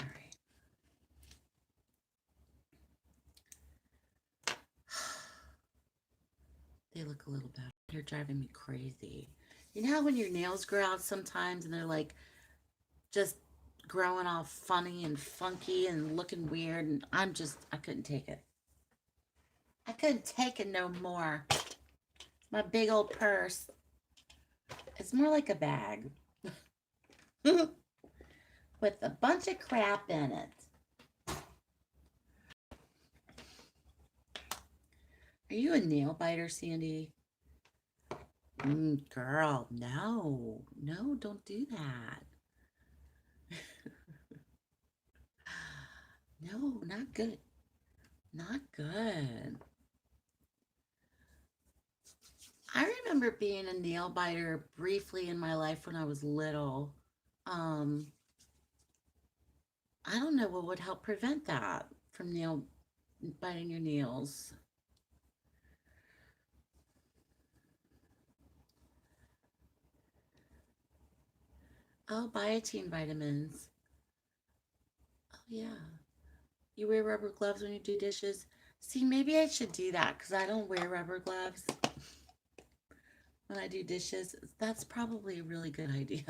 All right. They look a little better. They're driving me crazy. You know how when your nails grow out sometimes and they're like just growing all funny and funky and looking weird, and I couldn't take it. I couldn't take it no more. My big old purse. It's more like a bag with a bunch of crap in it. Are you a nail biter, Sandy? Girl, no. No, don't do that. No, not good. Not good. I remember being a nail biter briefly in my life when I was little. Um, I don't know what would help prevent that from nail biting your nails. Oh, biotin vitamins. Oh, yeah. You wear rubber gloves when you do dishes. See, maybe I should do that because I don't wear rubber gloves when I do dishes. That's probably a really good idea.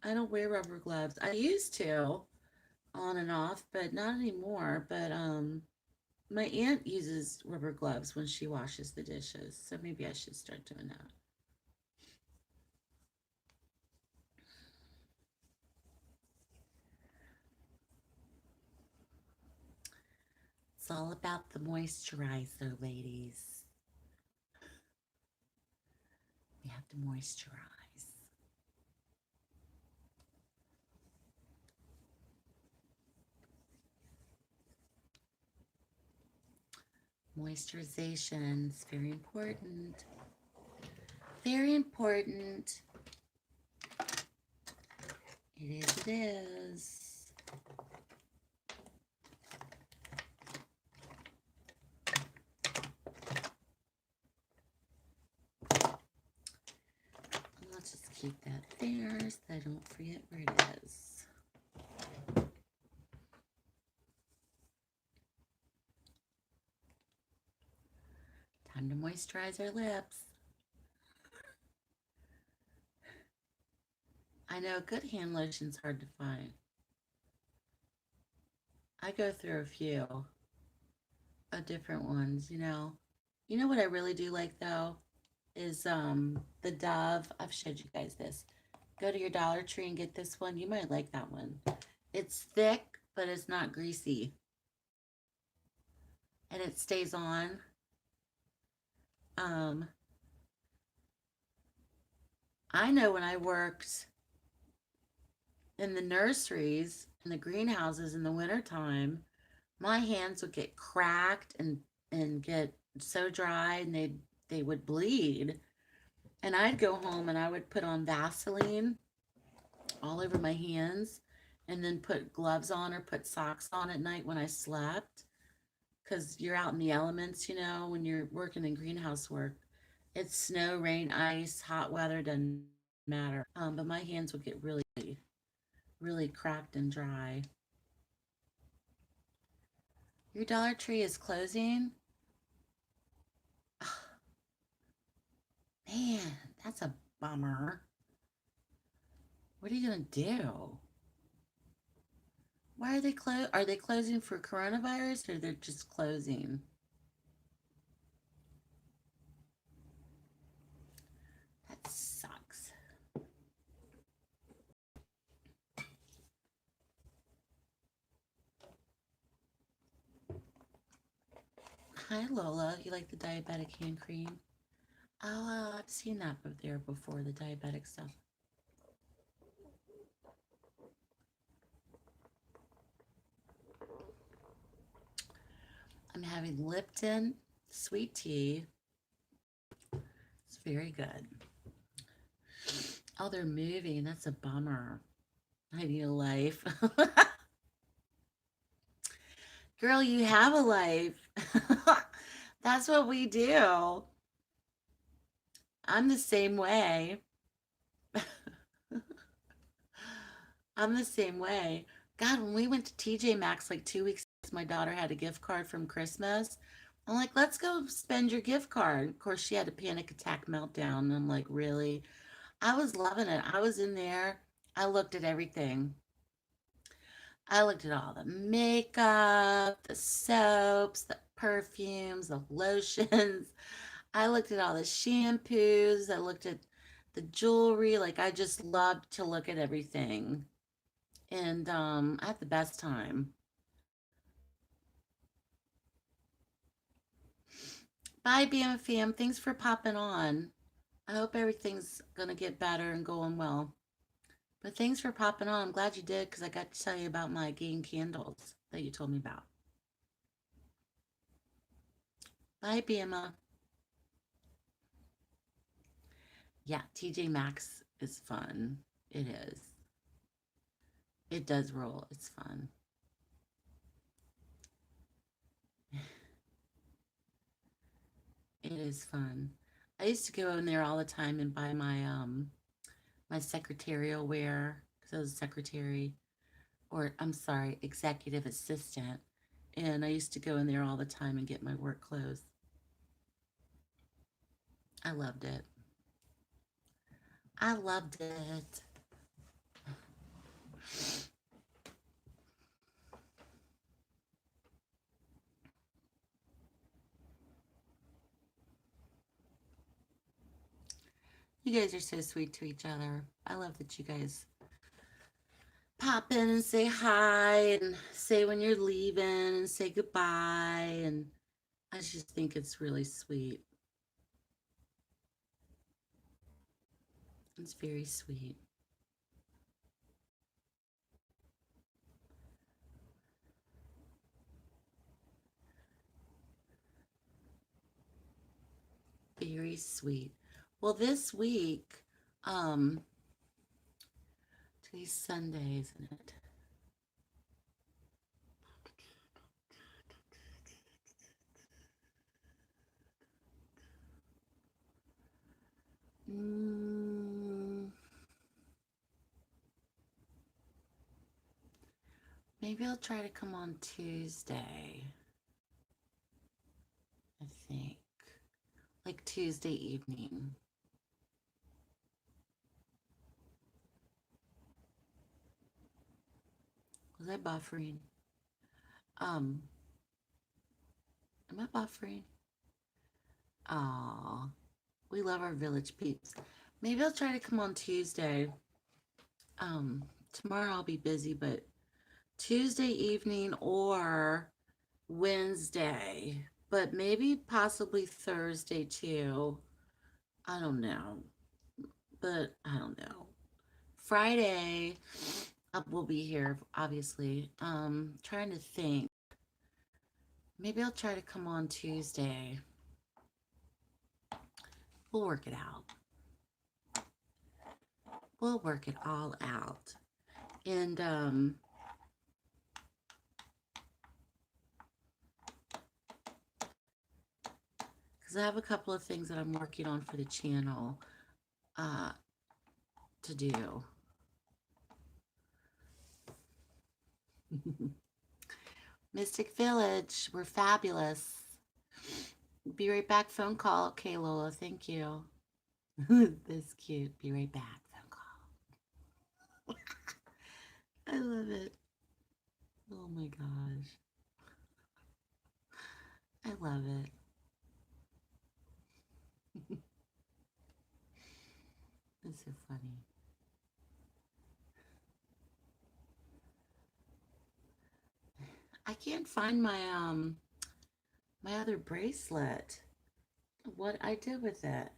I don't wear rubber gloves. I used to on and off, but not anymore. But my aunt uses rubber gloves when she washes the dishes, so maybe I should start doing that. It's all about the moisturizer, ladies. We have to moisturize. Moisturization is very important. Very important. It is, it is. Let's just keep that there so I don't forget where it is. Time to moisturize our lips. I know good hand lotion's hard to find. I go through a few of different ones, you know. You know what I really do like though is the Dove. I've showed you guys this. Go to your Dollar Tree and get this one. You might like that one. It's thick, but it's not greasy. And it stays on. Um I know when I worked in the nurseries in the greenhouses in the wintertime, my hands would get cracked and get so dry and they would bleed. And I'd go home and I would put on Vaseline all over my hands and then put gloves on or put socks on at night when I slept because you're out in the elements, you know, when you're working in greenhouse work. It's snow, rain, ice, hot weather, doesn't matter. But my hands would get really, really cracked and dry. Your Dollar Tree is closing? Man, that's a bummer. What are you gonna do? Why are they close? Are they closing for coronavirus or they're just closing? That sucks. Hi Lola, you like the diabetic hand cream? Oh, I've seen that up there before, the diabetic stuff. I'm having Lipton sweet tea. It's very good. Oh, they're moving. That's a bummer. I need a life. Girl, you have a life. That's what we do. I'm the same way. I'm the same way. God, when we went to TJ Maxx like 2 weeks, my daughter had a gift card from Christmas. I'm like, let's go spend your gift card. Of course, she had a panic attack meltdown. And I'm like, really? I was loving it. I was in there. I looked at everything. I looked at all the makeup, the soaps, the perfumes, the lotions. I looked at all the shampoos. I looked at the jewelry. Like, I just loved to look at everything. And I had the best time. Bye, BMFam. Thanks for popping on. I hope everything's going to get better and going well. But thanks for popping on. I'm glad you did because I got to tell you about my game candles that you told me about. Bye, BMA. Yeah, TJ Maxx is fun. It is. It does roll. It's fun. It is fun. I used to go in there all the time and buy my secretarial wear because I was a secretary, or I'm sorry, executive assistant. And I used to go in there all the time and get my work clothes. I loved it. I loved it. You guys are so sweet to each other. I love that you guys pop in and say hi and say when you're leaving and say goodbye. And I just think it's really sweet. It's very sweet. Very sweet. Well, this week, um, today's Sunday, isn't it? Mm, maybe I'll try to come on Tuesday, I think. Like Tuesday evening. Was I buffering? Um, am I buffering? Aw, we love our village peeps. Maybe I'll try to come on Tuesday. Tomorrow I'll be busy, but Tuesday evening or Wednesday, but maybe possibly Thursday too. I don't know, but I don't know. Friday, we'll be here, obviously. Trying to think. Maybe I'll try to come on Tuesday. We'll work it out. We'll work it all out. And because I have a couple of things that I'm working on for the channel uh to do. Mystic Village, we're fabulous. Be right back. Phone call. Okay, Lola, thank you. That's cute. Be right back. Phone call. I love it. Oh my gosh. I love it. It's so funny. I can't find my other bracelet. What I did with it.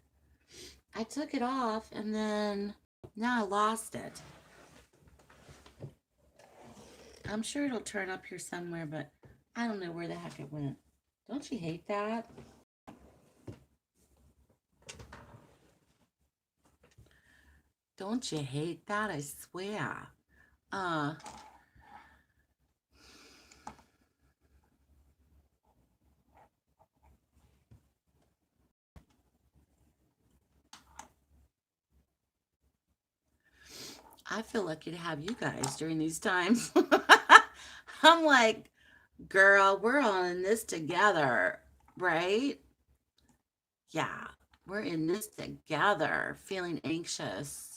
I took it off and then now I lost it. I'm sure it'll turn up here somewhere, but I don't know where the heck it went. Don't you hate that? Don't you hate that? I swear. Uh, I feel lucky to have you guys during these times. I'm like, girl, we're all in this together, right? Yeah, we're in this together, feeling anxious.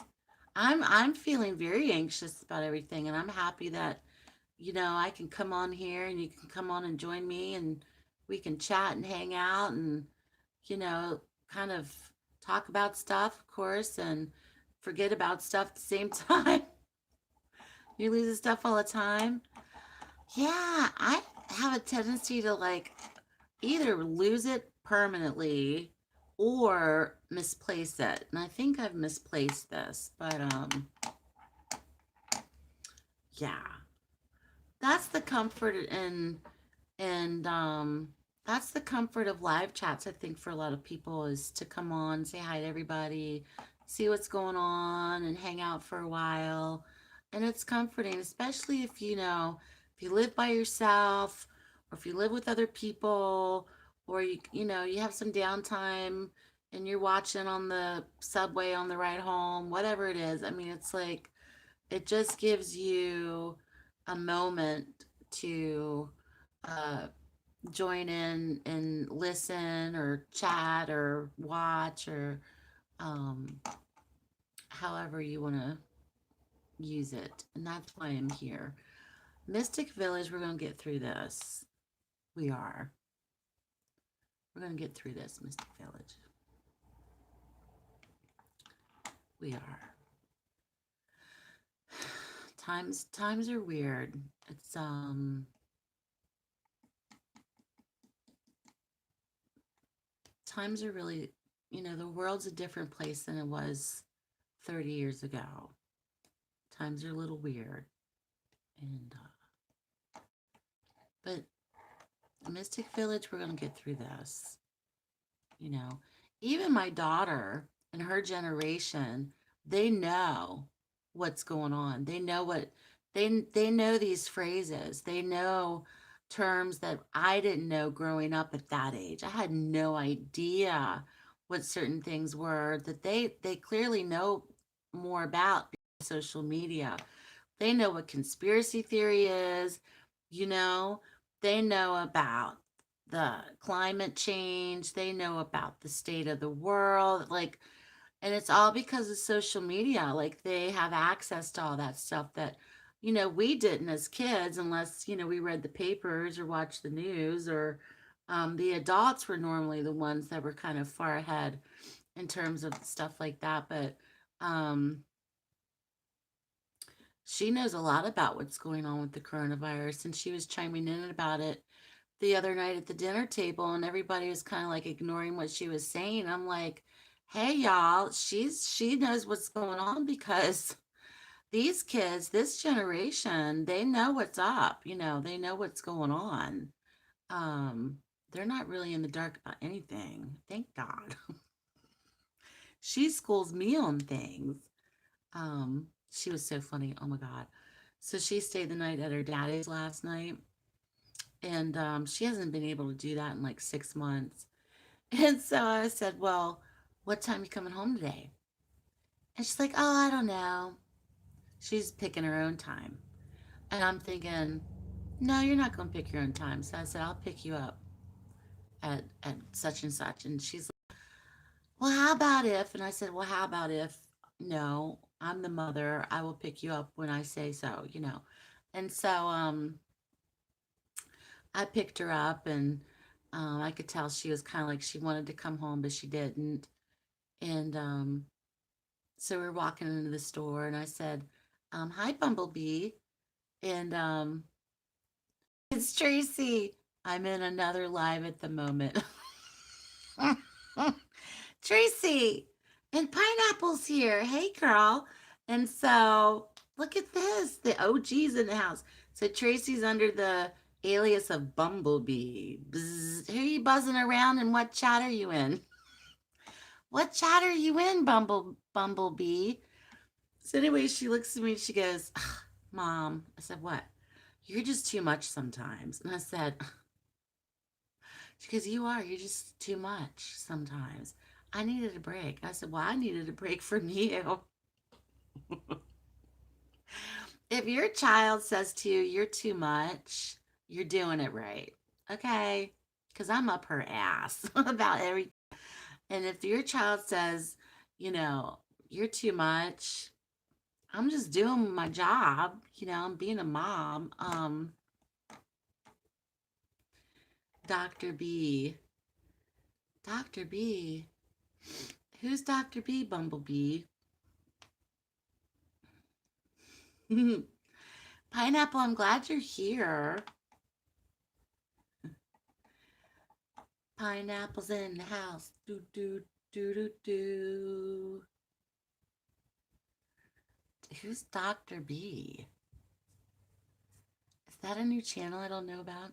I'm feeling very anxious about everything, and I'm happy that I can come on here and you can come on and join me and we can chat and hang out and you know kind of talk about stuff, of course, and forget about stuff at the same time. You lose stuff all the time. Yeah, I have a tendency to like either lose it permanently or misplace it. And I think I've misplaced this, but yeah. That's the comfort and that's the comfort of live chats, I think, for a lot of people is to come on, say hi to everybody, see what's going on and hang out for a while. And it's comforting, especially if if you live by yourself or if you live with other people or you have some downtime and you're watching on the subway on the ride home, whatever it is. I mean, it's like it just gives you a moment to uh, join in and listen or chat or watch or um, however you want to use it. And that's why I'm here. Mystic Village, we're going to get through this. We are. We're going to get through this, Mystic Village. We are. Times are weird. It's times are really, the world's a different place than it was 30 years ago. Times are a little weird. And, but Mystic Village, we're going to get through this. You know, even my daughter and her generation, they know what's going on. They know they know these phrases. They know terms that I didn't know growing up at that age. I had no idea what certain things were that they clearly know more about social media. They know what conspiracy theory is, you know, they know about the climate change, they know about the state of the world, like, and it's all because of social media. Like, they have access to all that stuff that, we didn't as kids unless, we read the papers or watched the news or the adults were normally the ones that were kind of far ahead in terms of stuff like that. But um, she knows a lot about what's going on with the coronavirus, and she was chiming in about it the other night at the dinner table, and everybody was kind of like ignoring what she was saying. I'm like, "Hey, y'all, she knows what's going on because these kids, this generation, they know what's up. They know what's going on. Um, they're not really in the dark about anything. Thank God. She schools me on things. She was so funny. Oh my God. So she stayed the night at her daddy's last night, and she hasn't been able to do that in like 6 months. And so I said, "Well, what time are you coming home today?" And she's like, "Oh, I don't know." She's picking her own time. And I'm thinking, "No, you're not going to pick your own time." So I said, "I'll pick you up at such and such." And she's like, "Well, how about if?" And I said, "Well, how about if no, I'm the mother. I will pick you up when I say so, you know. And so I picked her up, and I could tell she was kind of like she wanted to come home, but she didn't. And so we were walking into the store, and I said, "Hi, Bumblebee." And it's Tracy. I'm in another live at the moment. Tracy, and Pineapple's here. Hey, girl. And so look at this. The OG's in the house. So Tracy's under the alias of Bumblebee. Bzz. Who are you buzzing around, and what chat are you in? What chat are you in, Bumblebee? So anyway, she looks at me and she goes, Mom. I said, what? You're just too much sometimes. And I said, she goes, you are. You're just too much sometimes. I needed a break. I said, well, I needed a break from you. If your child says to you, you're too much, you're doing it right. Okay? Because I'm up her ass about every. And if your child says, you know, you're too much, I'm just doing my job. You know, I'm being a mom. Dr. B. Dr. B. Who's Dr. B, Bumblebee? Pineapple, I'm glad you're here. Pineapple's in the house. Do, do, do, do, do. Who's Dr. B? Is that a new channel I don't know about?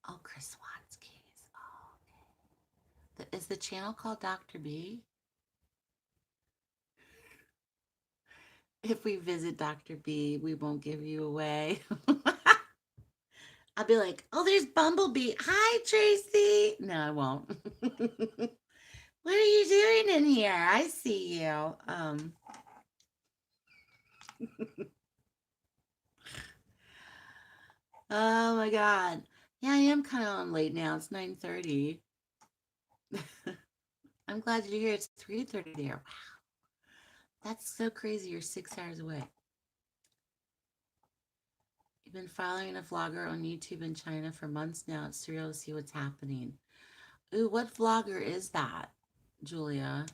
Oh, Chris Watsky's. Oh, okay. Is the channel called Dr. B? If we visit Dr. B, we won't give you away. I'll be like, oh, there's Bumblebee. Hi, Tracy. No, I won't. What are you doing in here? I see you. Oh my God. Yeah, I am kind of on late now. It's 9:30. I'm glad you're here. It's 3:30 there. Wow. That's so crazy. You're 6 hours away. You've been following a vlogger on YouTube in China for months now. It's surreal to see what's happening. Ooh, what vlogger is that, Julia?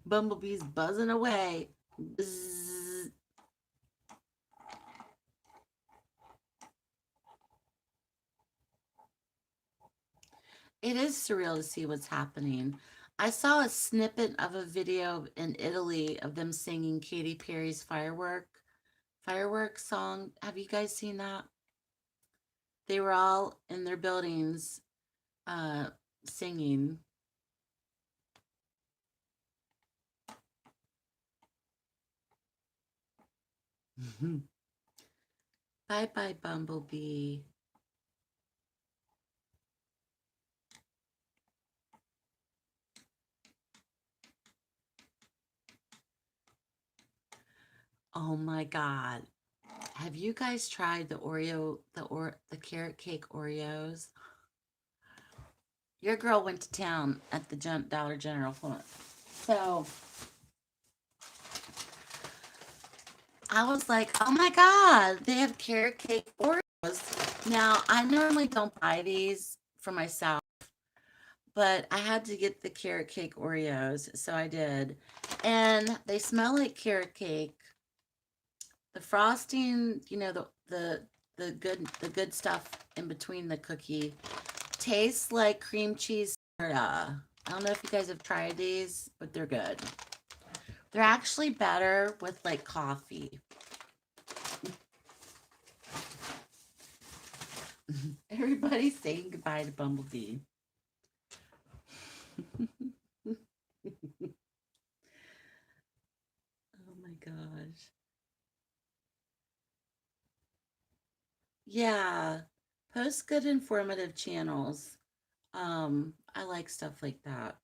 Bumblebee's buzzing away. Bzz. It is surreal to see what's happening. I saw a snippet of a video in Italy of them singing Katy Perry's firework song. Have you guys seen that? They were all in their buildings uh singing. Bye bye, Bumblebee. Oh my God. Have you guys tried the carrot cake Oreos? Your girl went to town at the Dollar General. Hold on. So I was like, oh my God, they have carrot cake Oreos. Now, I normally don't buy these for myself, but I had to get the carrot cake Oreos, so I did. And they smell like carrot cake. The frosting, you know, the good stuff in between the cookie tastes like cream cheese soda. I don't know if you guys have tried these, but they're good. They're actually better with like coffee. Everybody's saying goodbye to Bumblebee. Oh my gosh. Yeah. Post good informative channels. I like stuff like that.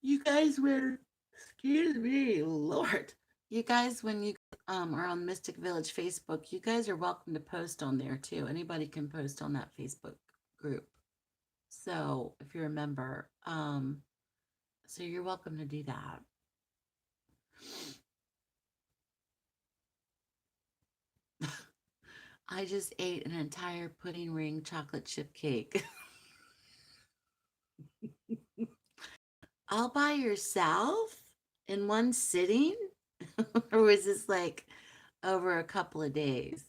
You guys were, excuse me, Lord. You guys, when you are on Mystic Village Facebook, you guys are welcome to post on there too. Anybody can post on that Facebook group. So if you're a member, so you're welcome to do that. I just ate an entire pudding ring chocolate chip cake. All by yourself in one sitting? Or was this like over a couple of days?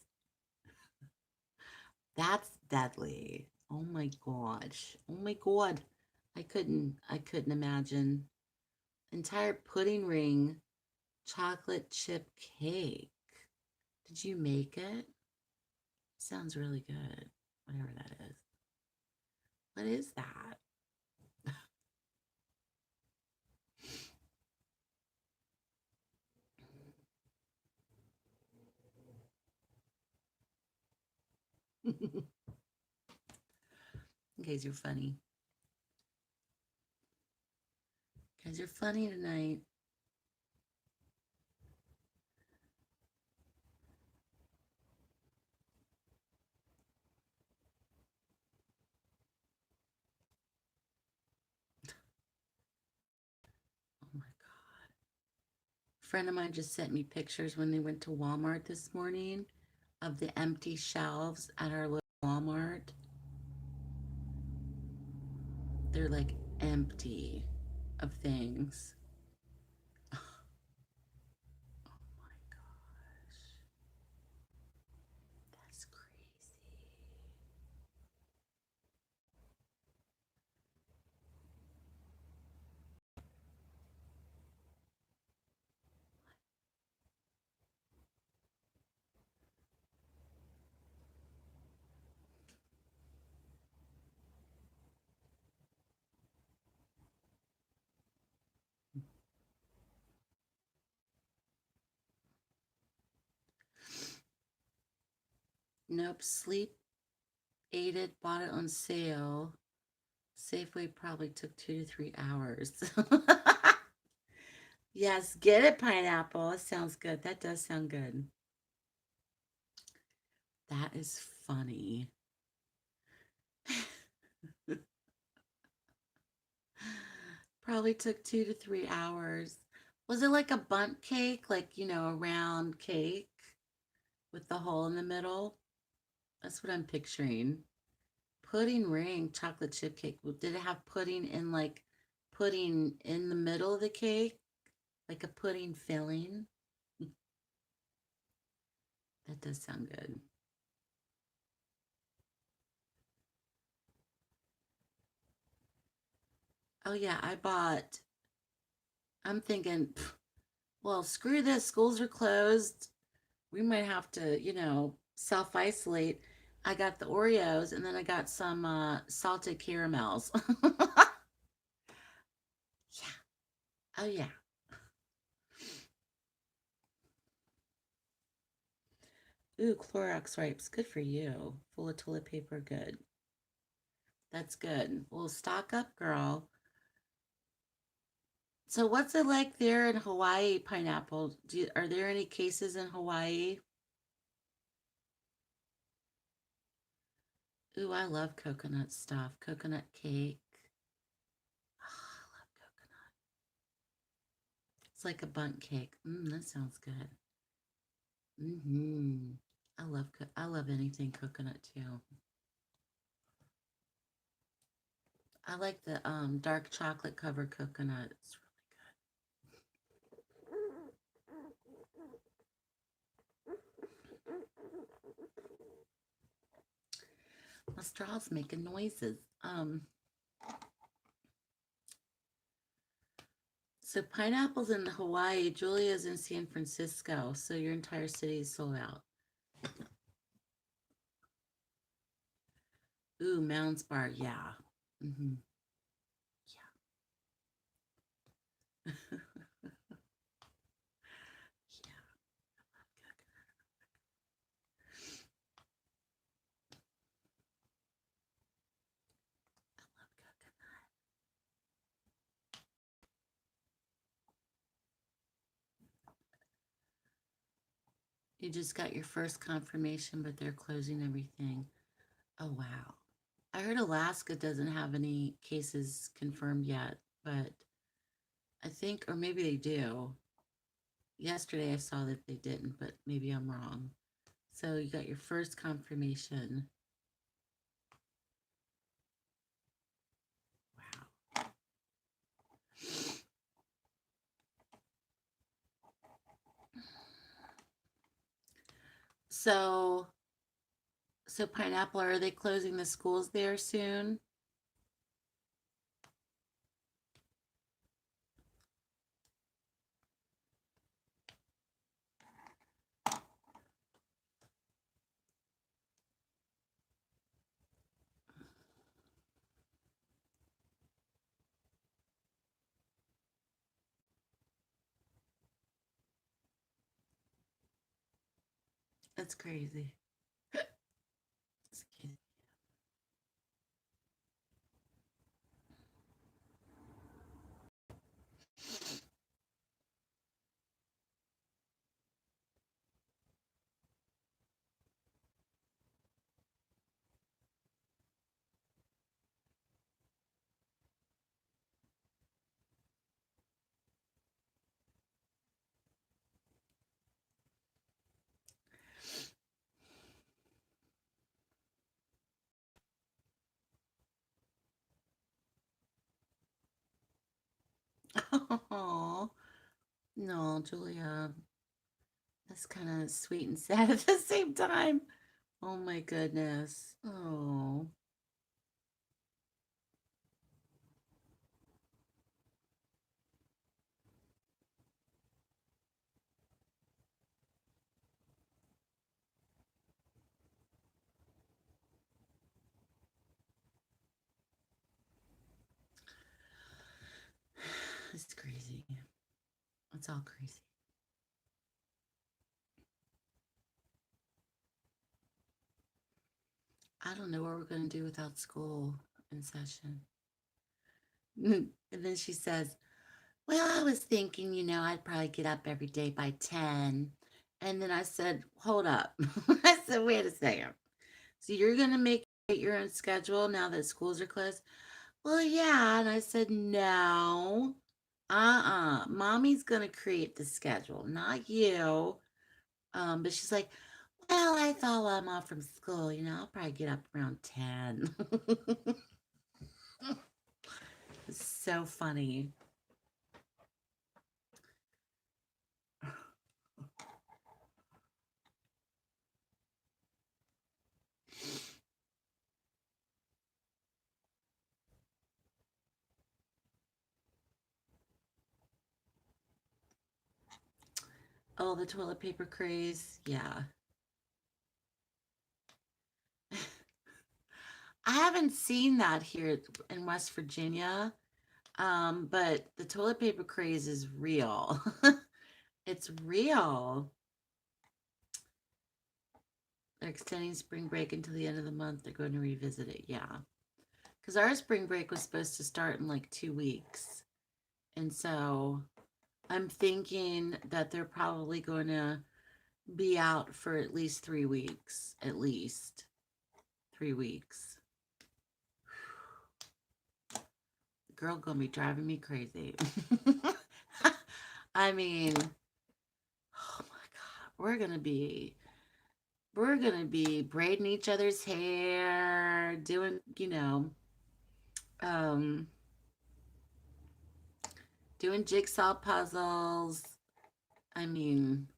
That's deadly. Oh my gosh. Oh my god. I couldn't imagine. Entire pudding ring chocolate chip cake. Did you make it? Sounds really good. Whatever that is. What is that? You guys are funny. You guys are funny tonight. Oh my god. A friend of mine just sent me pictures when they went to Walmart this morning of the empty shelves at our little Walmart. They're like empty of things. Oh my gosh. That's crazy. Nope. Sleep, ate it, bought it on sale. Safeway probably took 2 to 3 hours. Yes, get it, pineapple. It sounds good. That does sound good. That is funny. Probably took 2 to 3 hours. Was it like a bundt cake? Like, a round cake with the hole in the middle? That's what I'm picturing. Pudding ring chocolate chip cake. Did it have pudding pudding in the middle of the cake? Like a pudding filling? That does sound good. Oh yeah, I'm thinking, well, screw this. Schools are closed. We might have to, self-isolate. I got the Oreos and then I got some salted caramels. Yeah. Oh yeah. Ooh, Clorox wipes. Good for you. Full of toilet paper. Good. That's good. Well, stock up, girl. So, what's it like there in Hawaii, pineapple? Are there any cases in Hawaii? Ooh, I love coconut stuff. Coconut cake. Oh, I love coconut. It's like a bundt cake. That sounds good. Mm-hmm. I love anything coconut too. I like the dark chocolate covered coconut. It's my straw's making noises. So pineapples in Hawaii, Julia's in San Francisco, so your entire city is sold out. Ooh, Mounds Bar, yeah. Mm-hmm. Yeah. Yeah, I love coconut. You just got your first confirmation, but they're closing everything. Oh, wow. I heard Alaska doesn't have any cases confirmed yet, but I think, or maybe they do. Yesterday I saw that they didn't, but maybe I'm wrong. So you got your first confirmation. Wow. So, so Pineapple, are they closing the schools there soon? That's crazy. Excuse me. Oh, no, Julia. That's kind of sweet and sad at the same time. Oh my goodness. Oh, it's crazy. It's all crazy. I don't know what we're going to do without school in session. And then she says, well, I was thinking, I'd probably get up every day by 10. And then I said, hold up. I said, wait a second. So you're going to make your own schedule now that schools are closed? Well, yeah. And I said, no. Mommy's going to create the schedule, not you. But she's like, well, I thought while I'm off from school, I'll probably get up around 10. It's so funny. Oh, the toilet paper craze. Yeah. I haven't seen that here in West Virginia, but the toilet paper craze is real. It's real. They're extending spring break until the end of the month. They're going to revisit it. Yeah. Because our spring break was supposed to start in like 2 weeks. And so I'm thinking that they're probably going to be out for at least 3 weeks. At least 3 weeks. The girl gonna be driving me crazy. I mean, oh my god, we're gonna be braiding each other's hair, doing, um, doing jigsaw puzzles. I mean,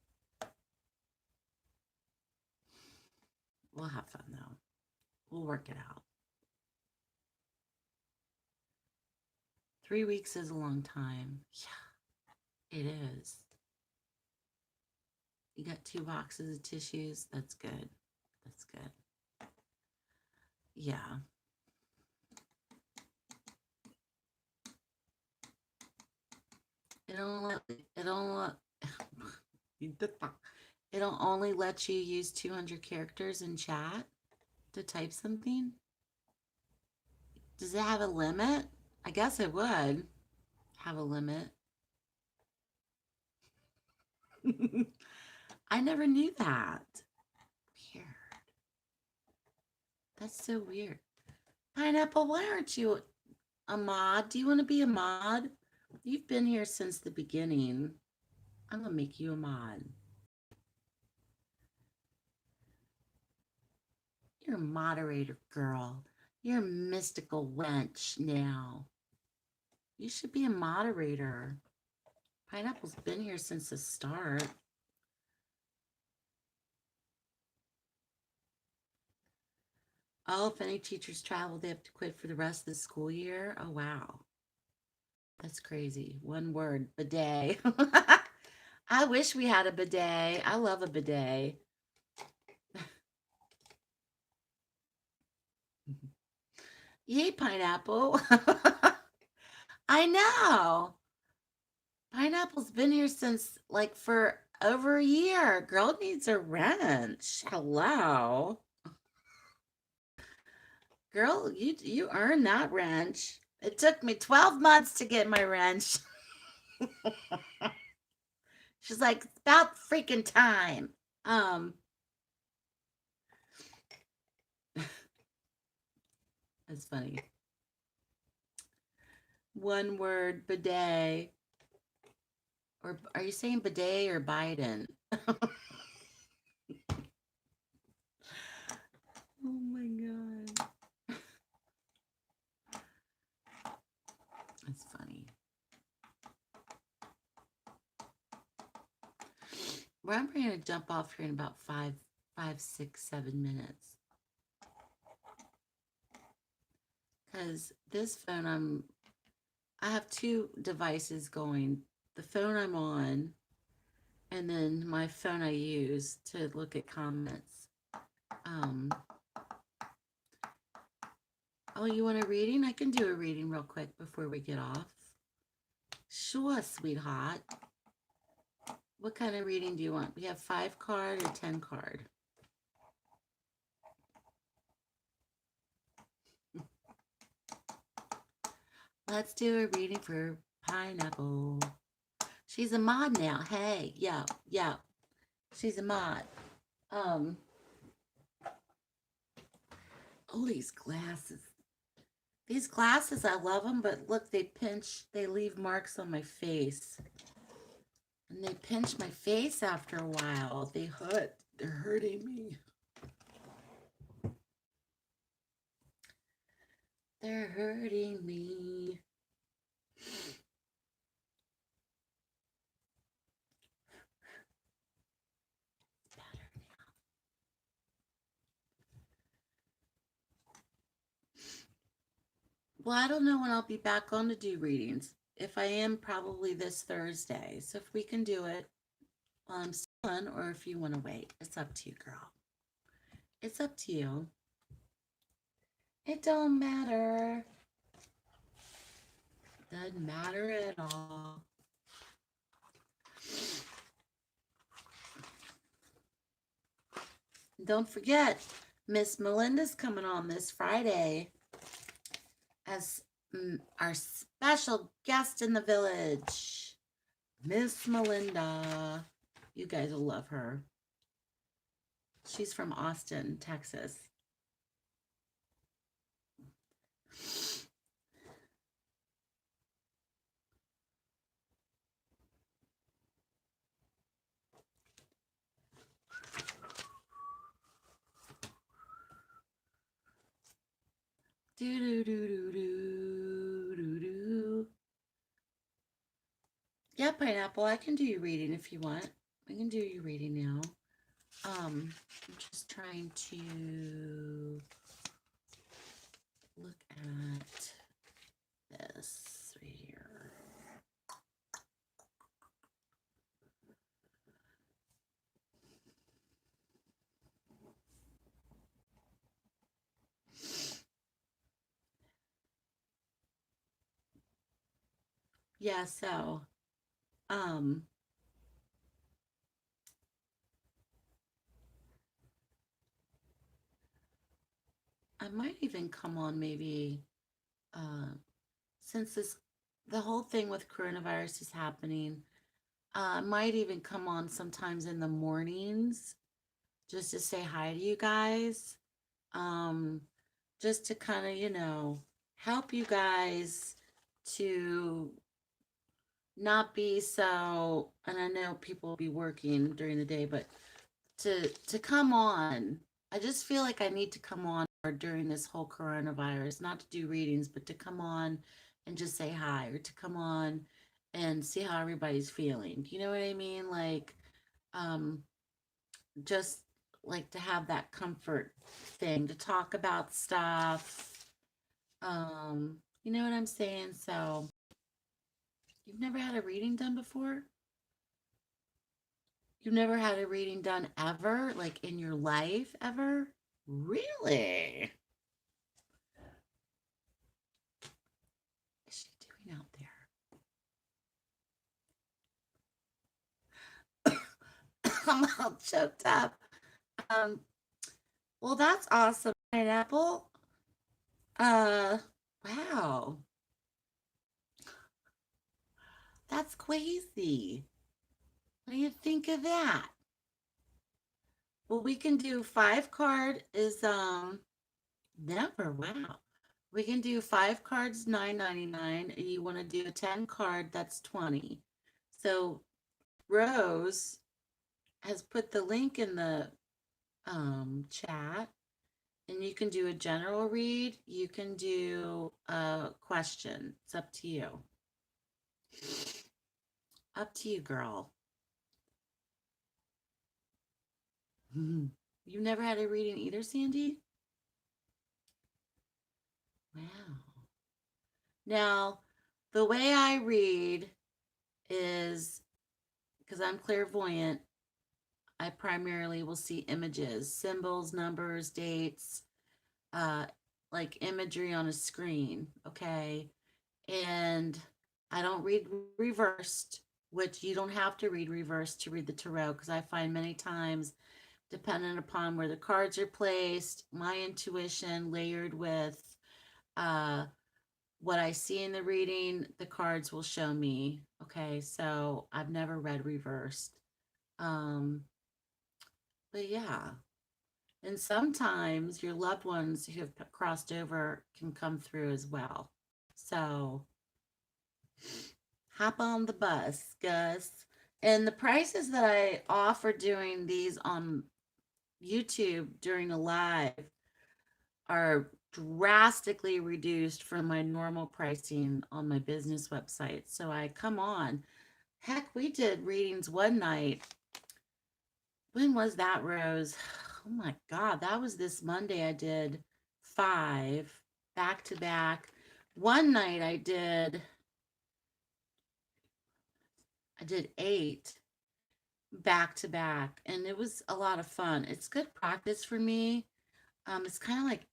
we'll have fun though. We'll work it out. 3 weeks is a long time. Yeah, it is. You got 2 boxes of tissues. That's good. That's good. Yeah. It don't it don't it'll only let you use 200 characters in chat to type something. Does it have a limit? I guess it would have a limit. I never knew that. Weird. That's so weird. Pineapple, why aren't you a mod? Do you want to be a mod? You've been here since the beginning. I'm going to make you a mod. You're a moderator, girl. You're a mystical wench now. You should be a moderator. Pineapple's been here since the start. Oh, if any teachers travel, they have to quit for the rest of the school year. Oh, wow. That's crazy. One word, bidet. I wish we had a bidet. I love a bidet. Yay, pineapple. I know. Pineapple's been here since like for over a year. Girl needs a wrench. Hello. Girl, you earned that wrench. It took me 12 months to get my wrench. She's like, it's about freaking time. That's funny. One word, bidet. Or are you saying bidet or Biden? Oh my God. That's funny. Well, I'm going to jump off here in about 5, 6, 7 minutes. Because this phone, I have two devices going. The phone I'm on, and then my phone I use to look at comments. Oh, you want a reading? I can do a reading real quick before we get off. Sure, sweetheart. What kind of reading do you want? We have 5 card or 10 card? Let's do a reading for Pineapple. She's a mod now. Hey, yeah. She's a mod. Oh, these glasses. These glasses, I love them, but look, they leave marks on my face. And they pinch my face after a while. They hurt. They're hurting me. They're hurting me. Better now. Well, I don't know when I'll be back on to do readings. If I am, probably this Thursday. So if we can do it while I'm still on, or if you want to wait, it's up to you, girl. It's up to you. It don't matter. Doesn't matter at all. Don't forget, Miss Melinda's coming on this Friday as our special guest in the village. Miss Melinda. You guys will love her. She's from Austin, Texas. Do do do do do do do. Yeah, Pineapple, I can do your reading if you want. I can do your reading now. I'm just trying to look at this right here. Yeah, so I might even come on maybe since the whole thing with coronavirus is happening. Might even come on sometimes in the mornings just to say hi to you guys. Um, just to kind of, help you guys to not be so, and I know people will be working during the day, but to come on. I just feel like I need to come on during this whole coronavirus, not to do readings, but to come on and just say hi, or to come on and see how everybody's feeling. You know what I mean? Like, um, just like to have that comfort thing to talk about stuff. You know what I'm saying? So, you've never had a reading done before? You've never had a reading done ever, like in your life ever? Really? What is she doing out there? I'm all choked up. Um, well, that's awesome. Pineapple. Uh, wow. That's crazy. What do you think of that? Well, we can do 5 card is never. Wow. We can do 5 cards, 9.99. You want to do a 10 card, that's 20. So Rose has put the link in the chat, and you can do a general read. You can do a question. It's up to you. Up to you, girl. You've never had a reading either, Sandy? Wow. Now, the way I read is because I'm clairvoyant, I primarily will see images, symbols, numbers, dates, uh, like imagery on a screen. Okay. And I don't read reversed, which you don't have to read reversed to read the tarot, because I find many times, depending upon where the cards are placed, my intuition layered with uh, what I see in the reading, the cards will show me. Okay, so I've never read reversed. Um, but yeah, and sometimes your loved ones who have crossed over can come through as well. So hop on the bus, Gus. And the prices that I offer doing these on YouTube during a live are drastically reduced from my normal pricing on my business website. So I come on. Heck, we did readings one night. When was that, Rose? Oh my God, that was this Monday. I did 5 back to back. One night I did 8 back to back, and it was a lot of fun. It's good practice for me. It's kind of like,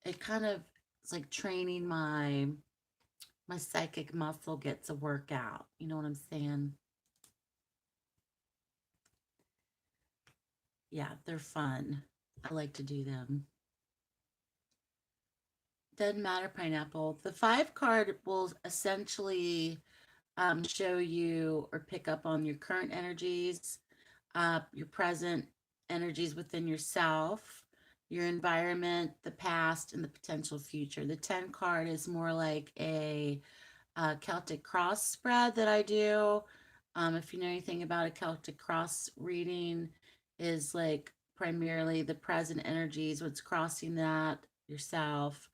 it kind of, it's like training my psychic muscle gets a workout. You know what I'm saying? Yeah, they're fun. I like to do them. Doesn't matter, pineapple. The 5 card will essentially show you or pick up on your current energies, your present energies within yourself, your environment, the past, and the potential future. The 10 card is more like a Celtic cross spread that I do. If you know anything about a Celtic cross reading, is like primarily the present energies, what's crossing that, yourself,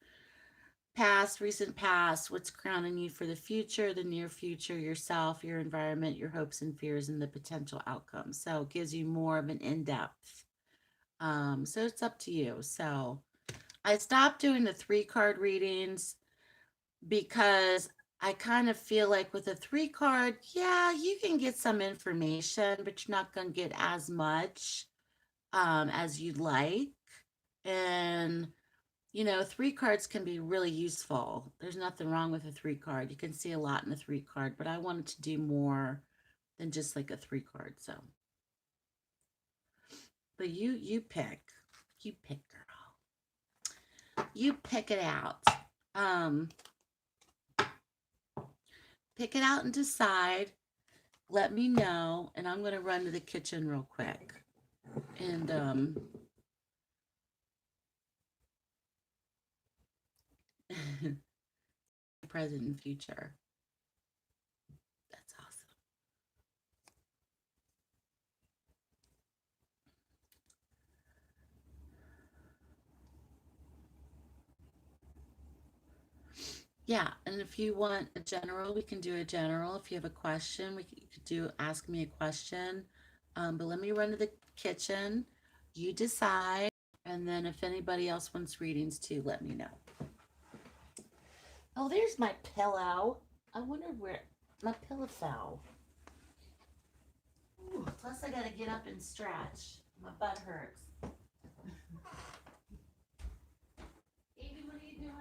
past, recent past, what's crowning you for the future, the near future, yourself, your environment, your hopes and fears, and the potential outcomes. So it gives you more of an in-depth. So it's up to you. So I stopped doing the 3 card readings because I kind of feel like with a 3 card, yeah, you can get some information, but you're not going to get as much as you'd like. And 3 cards can be really useful. There's nothing wrong with a 3 card. You can see a lot in a 3 card, but I wanted to do more than just like a 3 card. So, but you pick, girl. You pick it out. Um, Pick it out and decide. let me know, and I'm going to run to the kitchen real quick. And present and future. That's awesome. Yeah, and if you want a general, we can do a general. If you have a question, you could do ask me a question. But let me run to the kitchen. You decide, and then if anybody else wants readings too, let me know. Oh, there's my pillow. I wonder where my pillow fell. Ooh, plus, I gotta get up and stretch. My butt hurts. Evie, what are you doing?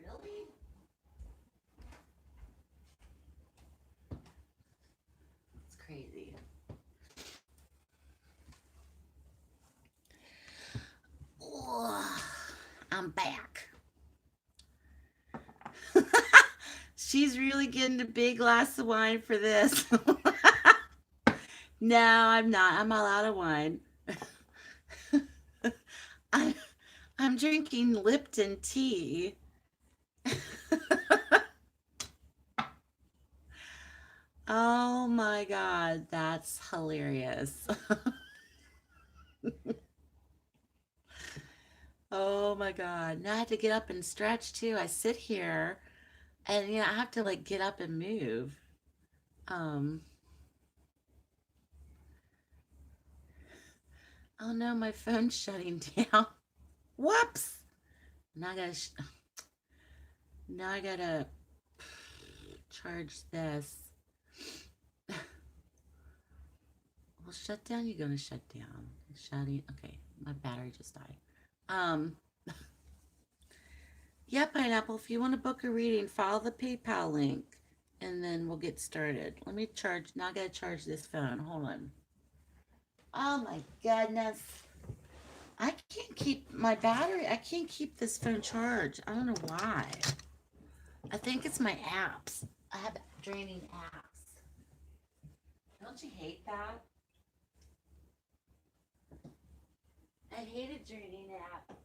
Really? It's crazy. Oh, I'm back. She's really getting a big glass of wine for this. No, I'm not. I'm all out of wine. I'm, I'm drinking Lipton tea. Oh my God, that's hilarious. Oh my God. Now I have to get up and stretch too. I sit here and I have to like get up and move. Um, oh no, my phone's shutting down. Whoops. Now I gotta, now I gotta charge this. Well, shut down. You're gonna shut down. Shutting. Okay, my battery just died. Um, yeah, Pineapple. If you want to book a reading, follow the PayPal link, and then we'll get started. Let me charge. Now I gotta charge this phone. Hold on. Oh my goodness. I can't keep my battery. I can't keep this phone charged. I don't know why. I think it's my apps. I have draining apps. Don't you hate that? I hate a draining app.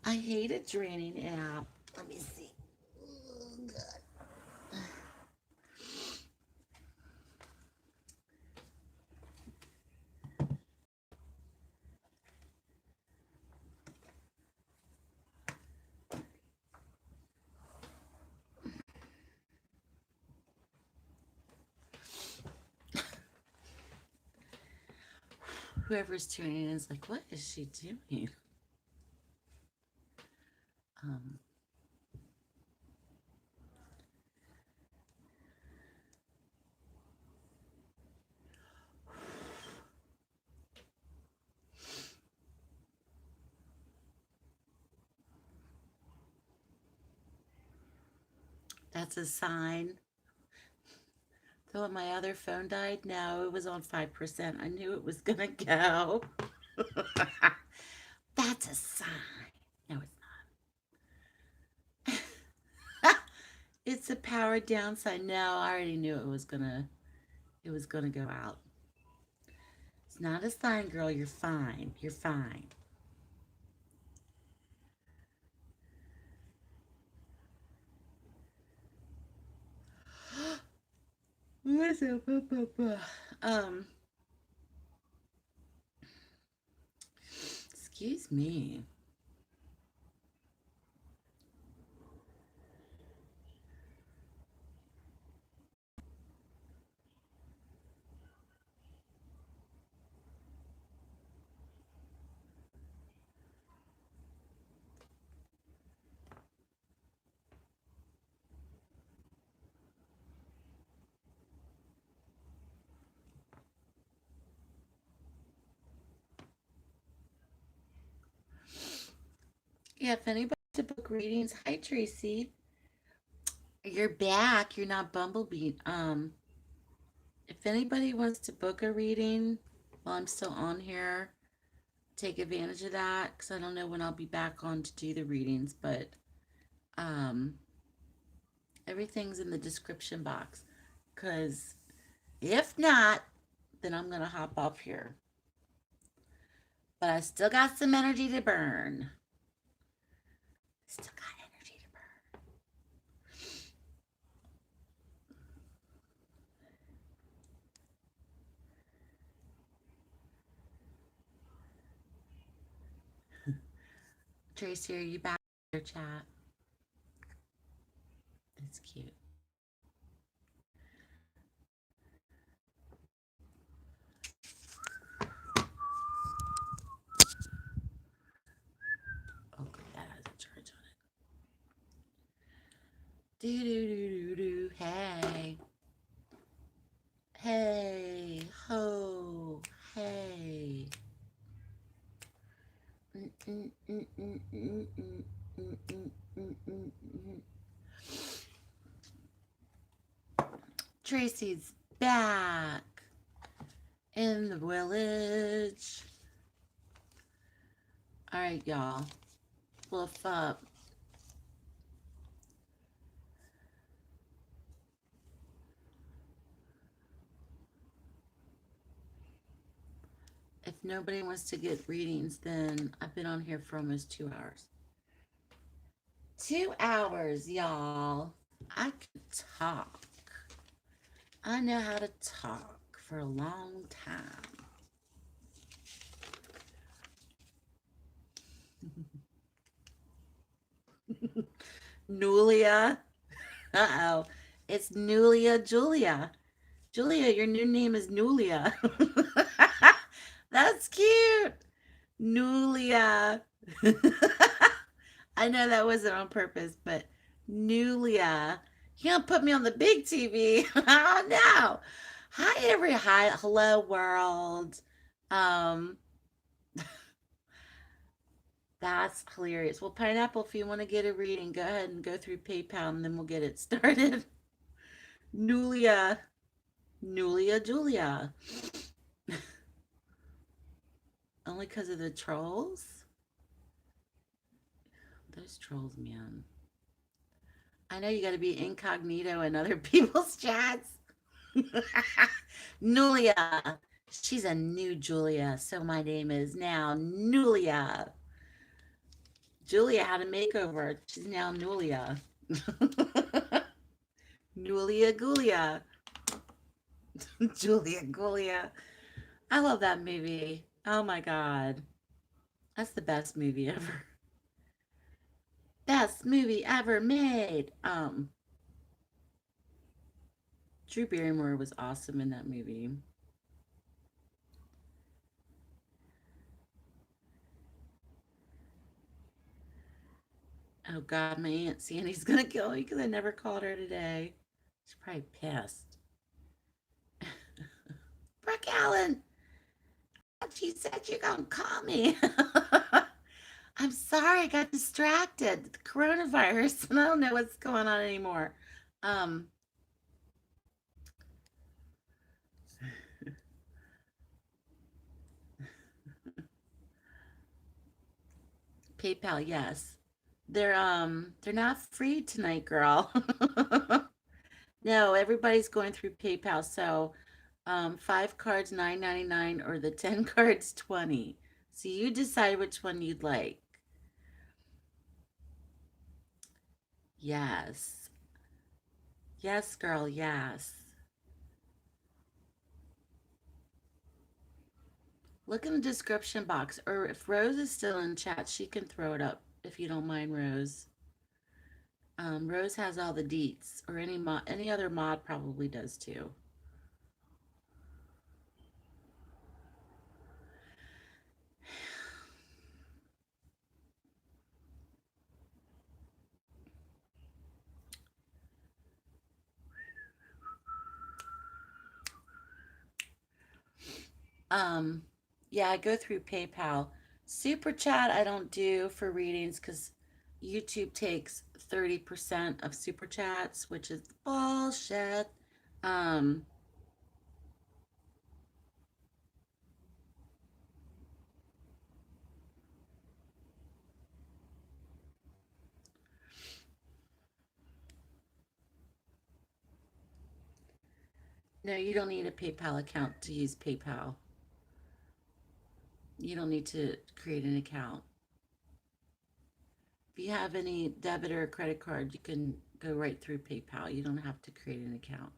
I hate a draining app. Let me see. Oh, God. Whoever's tuning in is like, what is she doing? Um, that's a sign. Though my other phone died, no, it was on 5%. I knew it was gonna go. That's a sign. No, it's not. It's a power downside. No, I already knew it was gonna go out. It's not a sign, girl. You're fine. You're fine. What's up? Um, excuse me. Yeah, if anybody to book readings, hi Tracy. You're back. You're not Bumblebee. If anybody wants to book a reading while I'm still on here, take advantage of that because I don't know when I'll be back on to do the readings, but um, everything's in the description box. Because if not, then I'm gonna hop off here. But I still got some energy to burn. Still got energy to burn. Tracy, are you back in your chat? That's cute. Oh, that has a charge on it. Do do do do do. Hey. Hey. Ho. Hey. Tracy's back in the village. All right, y'all. Fluff up. If nobody wants to get readings, then I've been on here for almost 2 hours. 2 hours, y'all. I can talk. I know how to talk for a long time. Nulia. Uh-oh. It's Nulia Julia. Julia, your new name is Nulia. That's cute. Nulia. I know that wasn't on purpose, but Nulia. You don't put me on the big TV. Oh no. Hi, hello world. Um, that's hilarious. Well, Pineapple, if you want to get a reading, go ahead and go through PayPal and then we'll get it started. Nulia. Nulia Julia. Only because of the trolls? Those trolls, man. I know you got to be incognito in other people's chats. Nulia. She's a new Julia, so my name is now Nulia. Julia had a makeover. She's now Nulia. Nulia Gulia. Julia Gulia. I love that movie. Oh my God. That's the best movie ever. Best movie ever made. Drew Barrymore was awesome in that movie. Oh God, my Aunt Sandy's gonna kill me because I never called her today. She's probably pissed. Brooke Allen, she said you're gonna call me. I'm sorry, I got distracted. The coronavirus, and I don't know what's going on anymore. Um, PayPal, yes. They're not free tonight, girl. No, everybody's going through PayPal. So, 5 cards 9.99 or the 10 cards 20. So you decide which one you'd like. Yes. Yes, girl, yes. Look in the description box, or if Rose is still in chat, she can throw it up if you don't mind, Rose. Rose has all the deets, or any other mod probably does too. Um, yeah, I go through PayPal. Super chat I don't do for readings because YouTube takes 30% of super chats, which is bullshit. Um, no, you don't need a PayPal account to use PayPal. You don't need to create an account. If you have any debit or credit card, you can go right through PayPal. You don't have to create an account.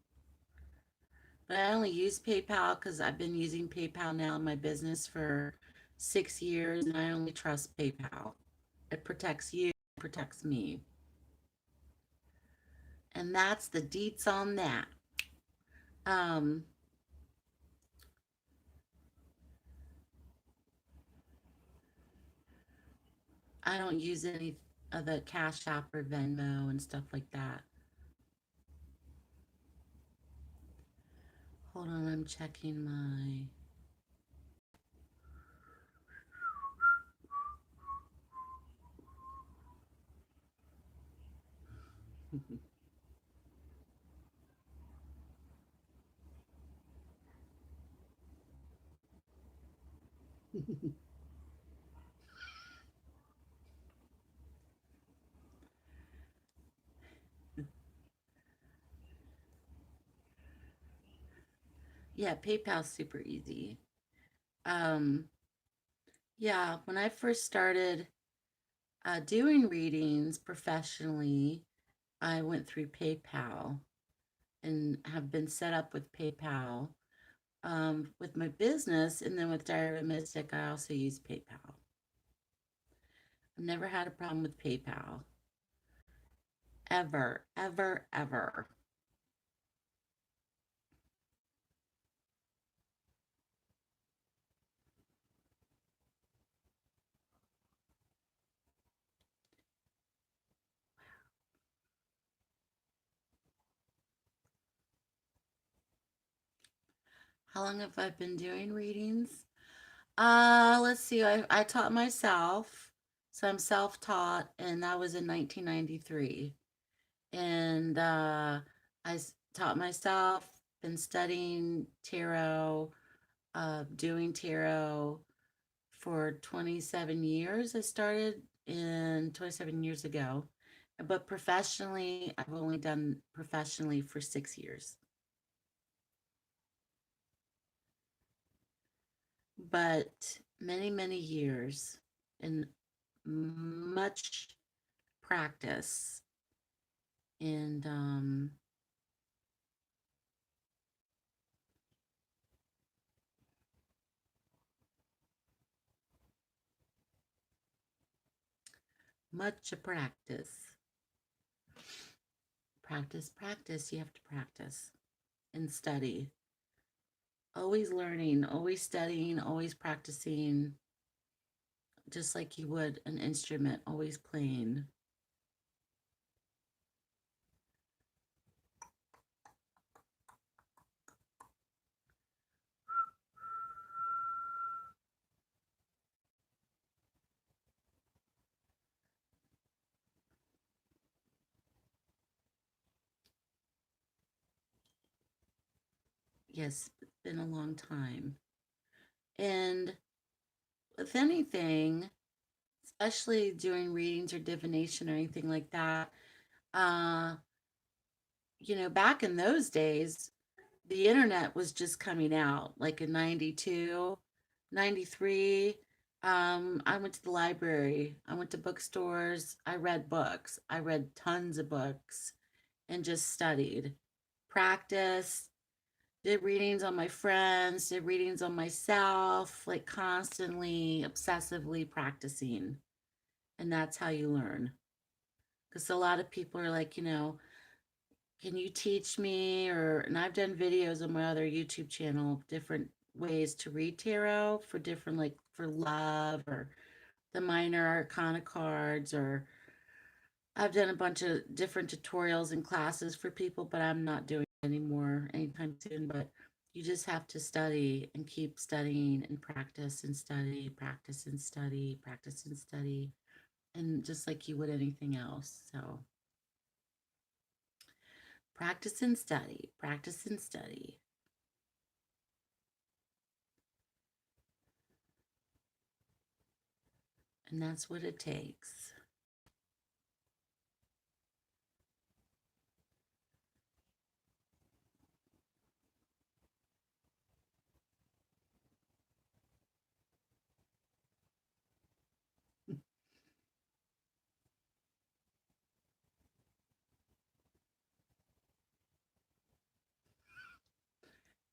But I only use PayPal because I've been using PayPal now in my business for 6 years, and I only trust PayPal. It protects you, it protects me. And that's the deets on that. Um, I don't use any of the Cash App or Venmo and stuff like that. Hold on, I'm checking my. Yeah, PayPal's super easy. Um, yeah, when I first started doing readings professionally, I went through PayPal and have been set up with PayPal. With my business and then with Diary of a Mystic, I also use PayPal. I've never had a problem with PayPal. Ever, ever, ever. How long have I been doing readings? Let's see. I taught myself. So I'm self-taught, and that was in 1993. And taught myself, been studying tarot, doing tarot for 27 years. I started in 27 years ago, but professionally, I've only done professionally for 6 years. But many, many years and much practice and much practice. Practice, practice. You have to practice and study. Always learning, always studying, always practicing, just like you would an instrument, always playing. Yes, it's been a long time. And with anything, especially doing readings or divination or anything like that. Uh, back in those days, the internet was just coming out, like in 92, 93. I went to the library, I went to bookstores, I read books, I read tons of books and just studied, practiced, did readings on my friends, did readings on myself, like constantly, obsessively practicing. And that's how you learn. Because a lot of people are like, can you teach me? And I've done videos on my other YouTube channel, different ways to read tarot for different, like for love or the minor arcana cards, or I've done a bunch of different tutorials and classes for people, but I'm not doing it anymore anytime soon. But you just have to study and keep studying and practice and study, practice and study, practice and study, and just like you would anything else. So practice and study, practice and study. And that's what it takes.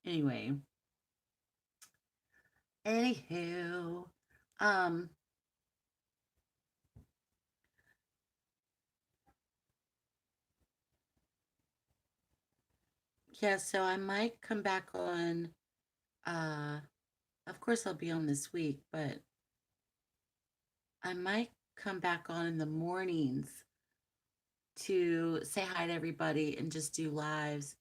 Anyway, anywho, um, yeah, so I might come back on, uh, of course I'll be on this week, but I might come back on in the mornings to say hi to everybody and just do lives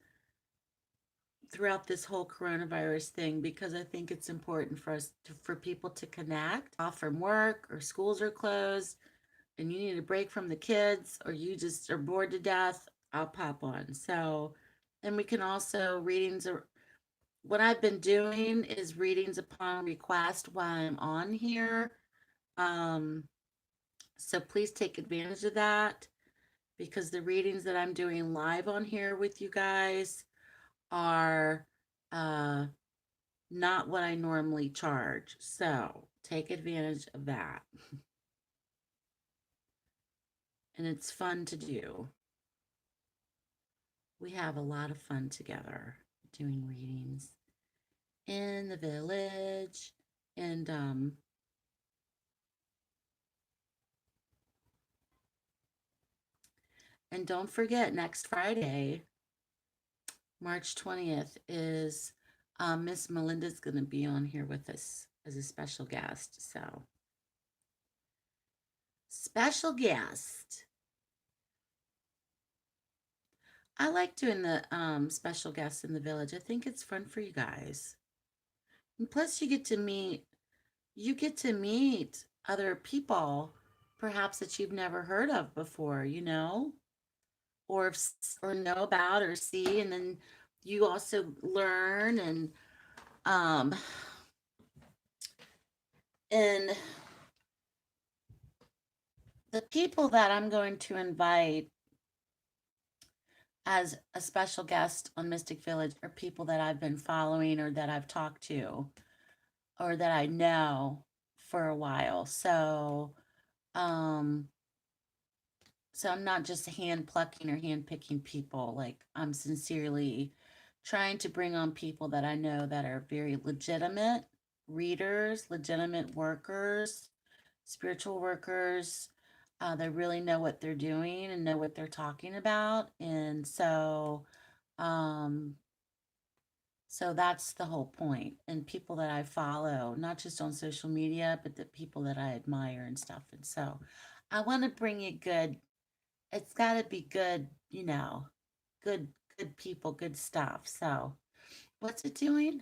throughout this whole coronavirus thing, because I think it's important for for people to connect off from work or schools are closed and you need a break from the kids or you just are bored to death. I'll pop on. So, and we can also readings are what I've been doing is readings upon request while I'm on here. Um, so please take advantage of that, because the readings that I'm doing live on here with you guys are uh, not what I normally charge. So take advantage of that. And it's fun to do. We have a lot of fun together doing readings in the village. And don't forget, next Friday, March 20th, is Miss Melinda's going to be on here with us as a special guest. So, special guest. I like doing the special guests in the village. I think it's fun for you guys. And plus, you get to meet other people, perhaps that you've never heard of before. Or or know about or see, and then you also learn um and the people that I'm going to invite as a special guest on Mystic Village are people that I've been following or that I've talked to or that I know for a while. Um so I'm not just hand plucking or hand picking people. Like, I'm sincerely trying to bring on people that I know that are very legitimate readers, legitimate workers, spiritual workers. They really know what they're doing and know what they're talking about. And um, so that's the whole point. And people that I follow, not just on social media, but the people that I admire and stuff. And so I want to bring you good. It's got to be good, good, good people, good stuff. So what's it doing?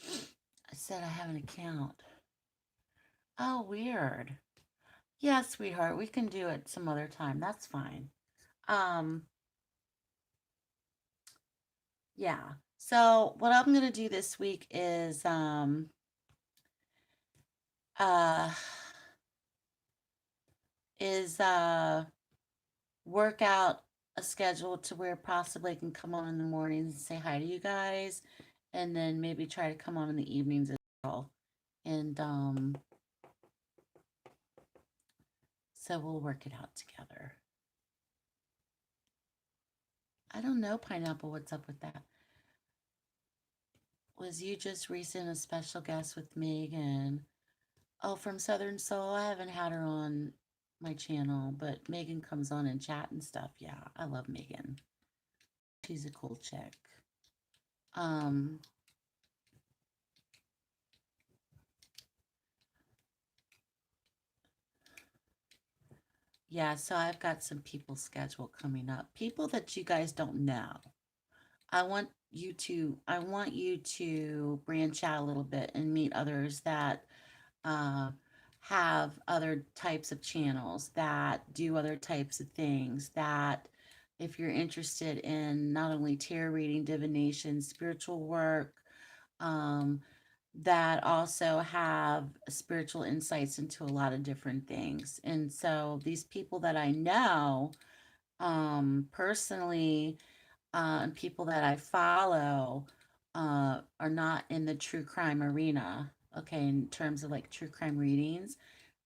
I said I have an account. Oh, weird. Yeah, sweetheart, we can do it some other time. That's fine. Um, yeah. So what I'm gonna do this week is uh is work out a schedule to where possibly I can come on in the mornings and say hi to you guys, and then maybe try to come on in the evenings as well. And so we'll work it out together. I don't know, Pineapple, what's up with that? Was you just recent a special guest with Megan? Oh, from Southern Soul. I haven't had her on my channel, but Megan comes on and chat and stuff. Yeah, I love Megan. She's a cool chick. Um, yeah, so I've got some people scheduled coming up. People that you guys don't know. I want you to branch out a little bit and meet others that uh, have other types of channels, that do other types of things, that if you're interested in not only tarot reading, divination, spiritual work, um, that also have spiritual insights into a lot of different things. And so these people that I know personally, and people that I follow are not in the true crime arena. Okay, in terms of like true crime readings,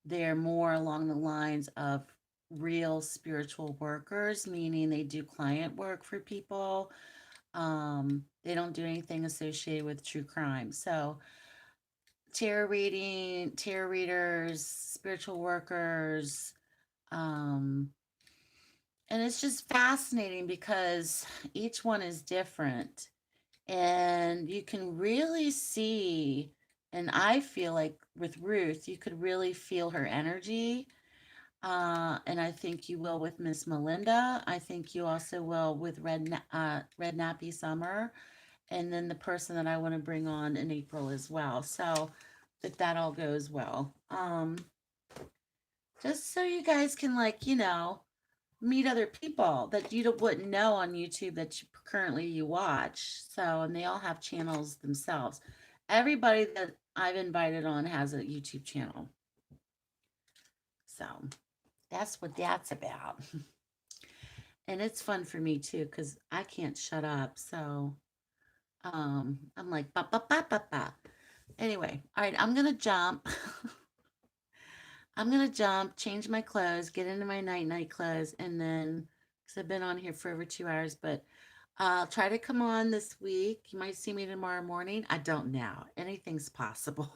they're more along the lines of real spiritual workers, meaning they do client work for people. They don't do anything associated with true crime. So, tarot readers, spiritual workers, um, and it's just fascinating because each one is different. And you can really see, and I feel like with Ruth, you could really feel her energy. And I think you will with Miss Melinda. I think you also will with Red Nappy Summer, and then the person that I want to bring on in April as well. So that all goes well. Just so you guys can meet other people that you wouldn't know on YouTube that currently you watch. So, and they all have channels themselves. Everybody that I've invited on has a YouTube channel. So that's what that's about. And it's fun for me too, because I can't shut up. So I'm like, ba, ba, ba, ba, ba. Anyway, all right, I'm going to jump. I'm going to jump, change my clothes, get into my night clothes, and then, because I've been on here for over 2 hours, but I'll try to come on this week. You might see me tomorrow morning. I don't know. Anything's possible.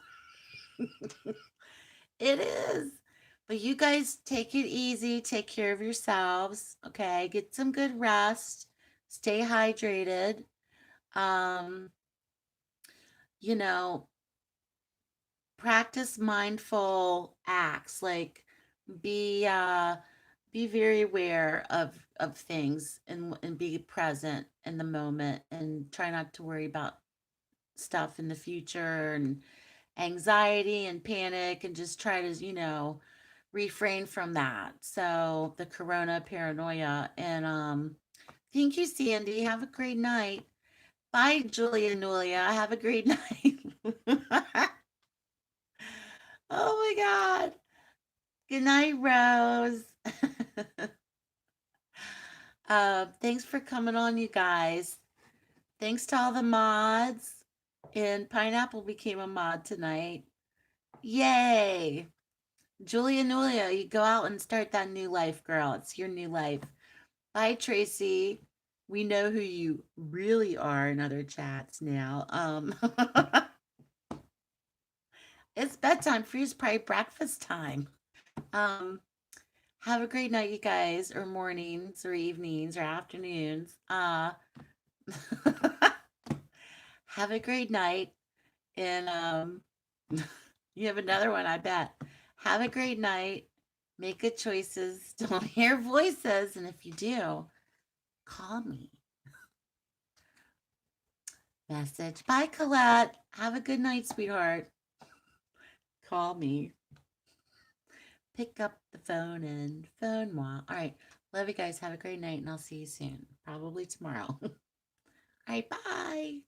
It is. But you guys take it easy. Take care of yourselves. Okay. Get some good rest. Stay hydrated. Um, you know, practice mindful acts. Like be be very aware of things and be present in the moment and try not to worry about stuff in the future and anxiety and panic, and just try to, refrain from that. So the corona paranoia. And thank you, Sandy. Have a great night. Bye, Julia Nulia. Have a great night. Oh my God. Good night, Rose. Thanks for coming on, you guys. Thanks to all the mods. And Pineapple became a mod tonight. Yay. Julia Nulia, you go out and start that new life, girl. It's your new life. Bye, Tracy. We know who you really are in other chats now. It's bedtime for you. It's probably breakfast time. Um, have a great night, you guys, or mornings, or evenings, or afternoons. Have a great night, and you have another one, I bet. Have a great night. Make good choices. Don't hear voices, and if you do, call me. Message. Bye, Colette. Have a good night, sweetheart. Call me. Pick up the phone and phone moi. All right. Love you guys. Have a great night, and I'll see you soon. Probably tomorrow. All right. Bye.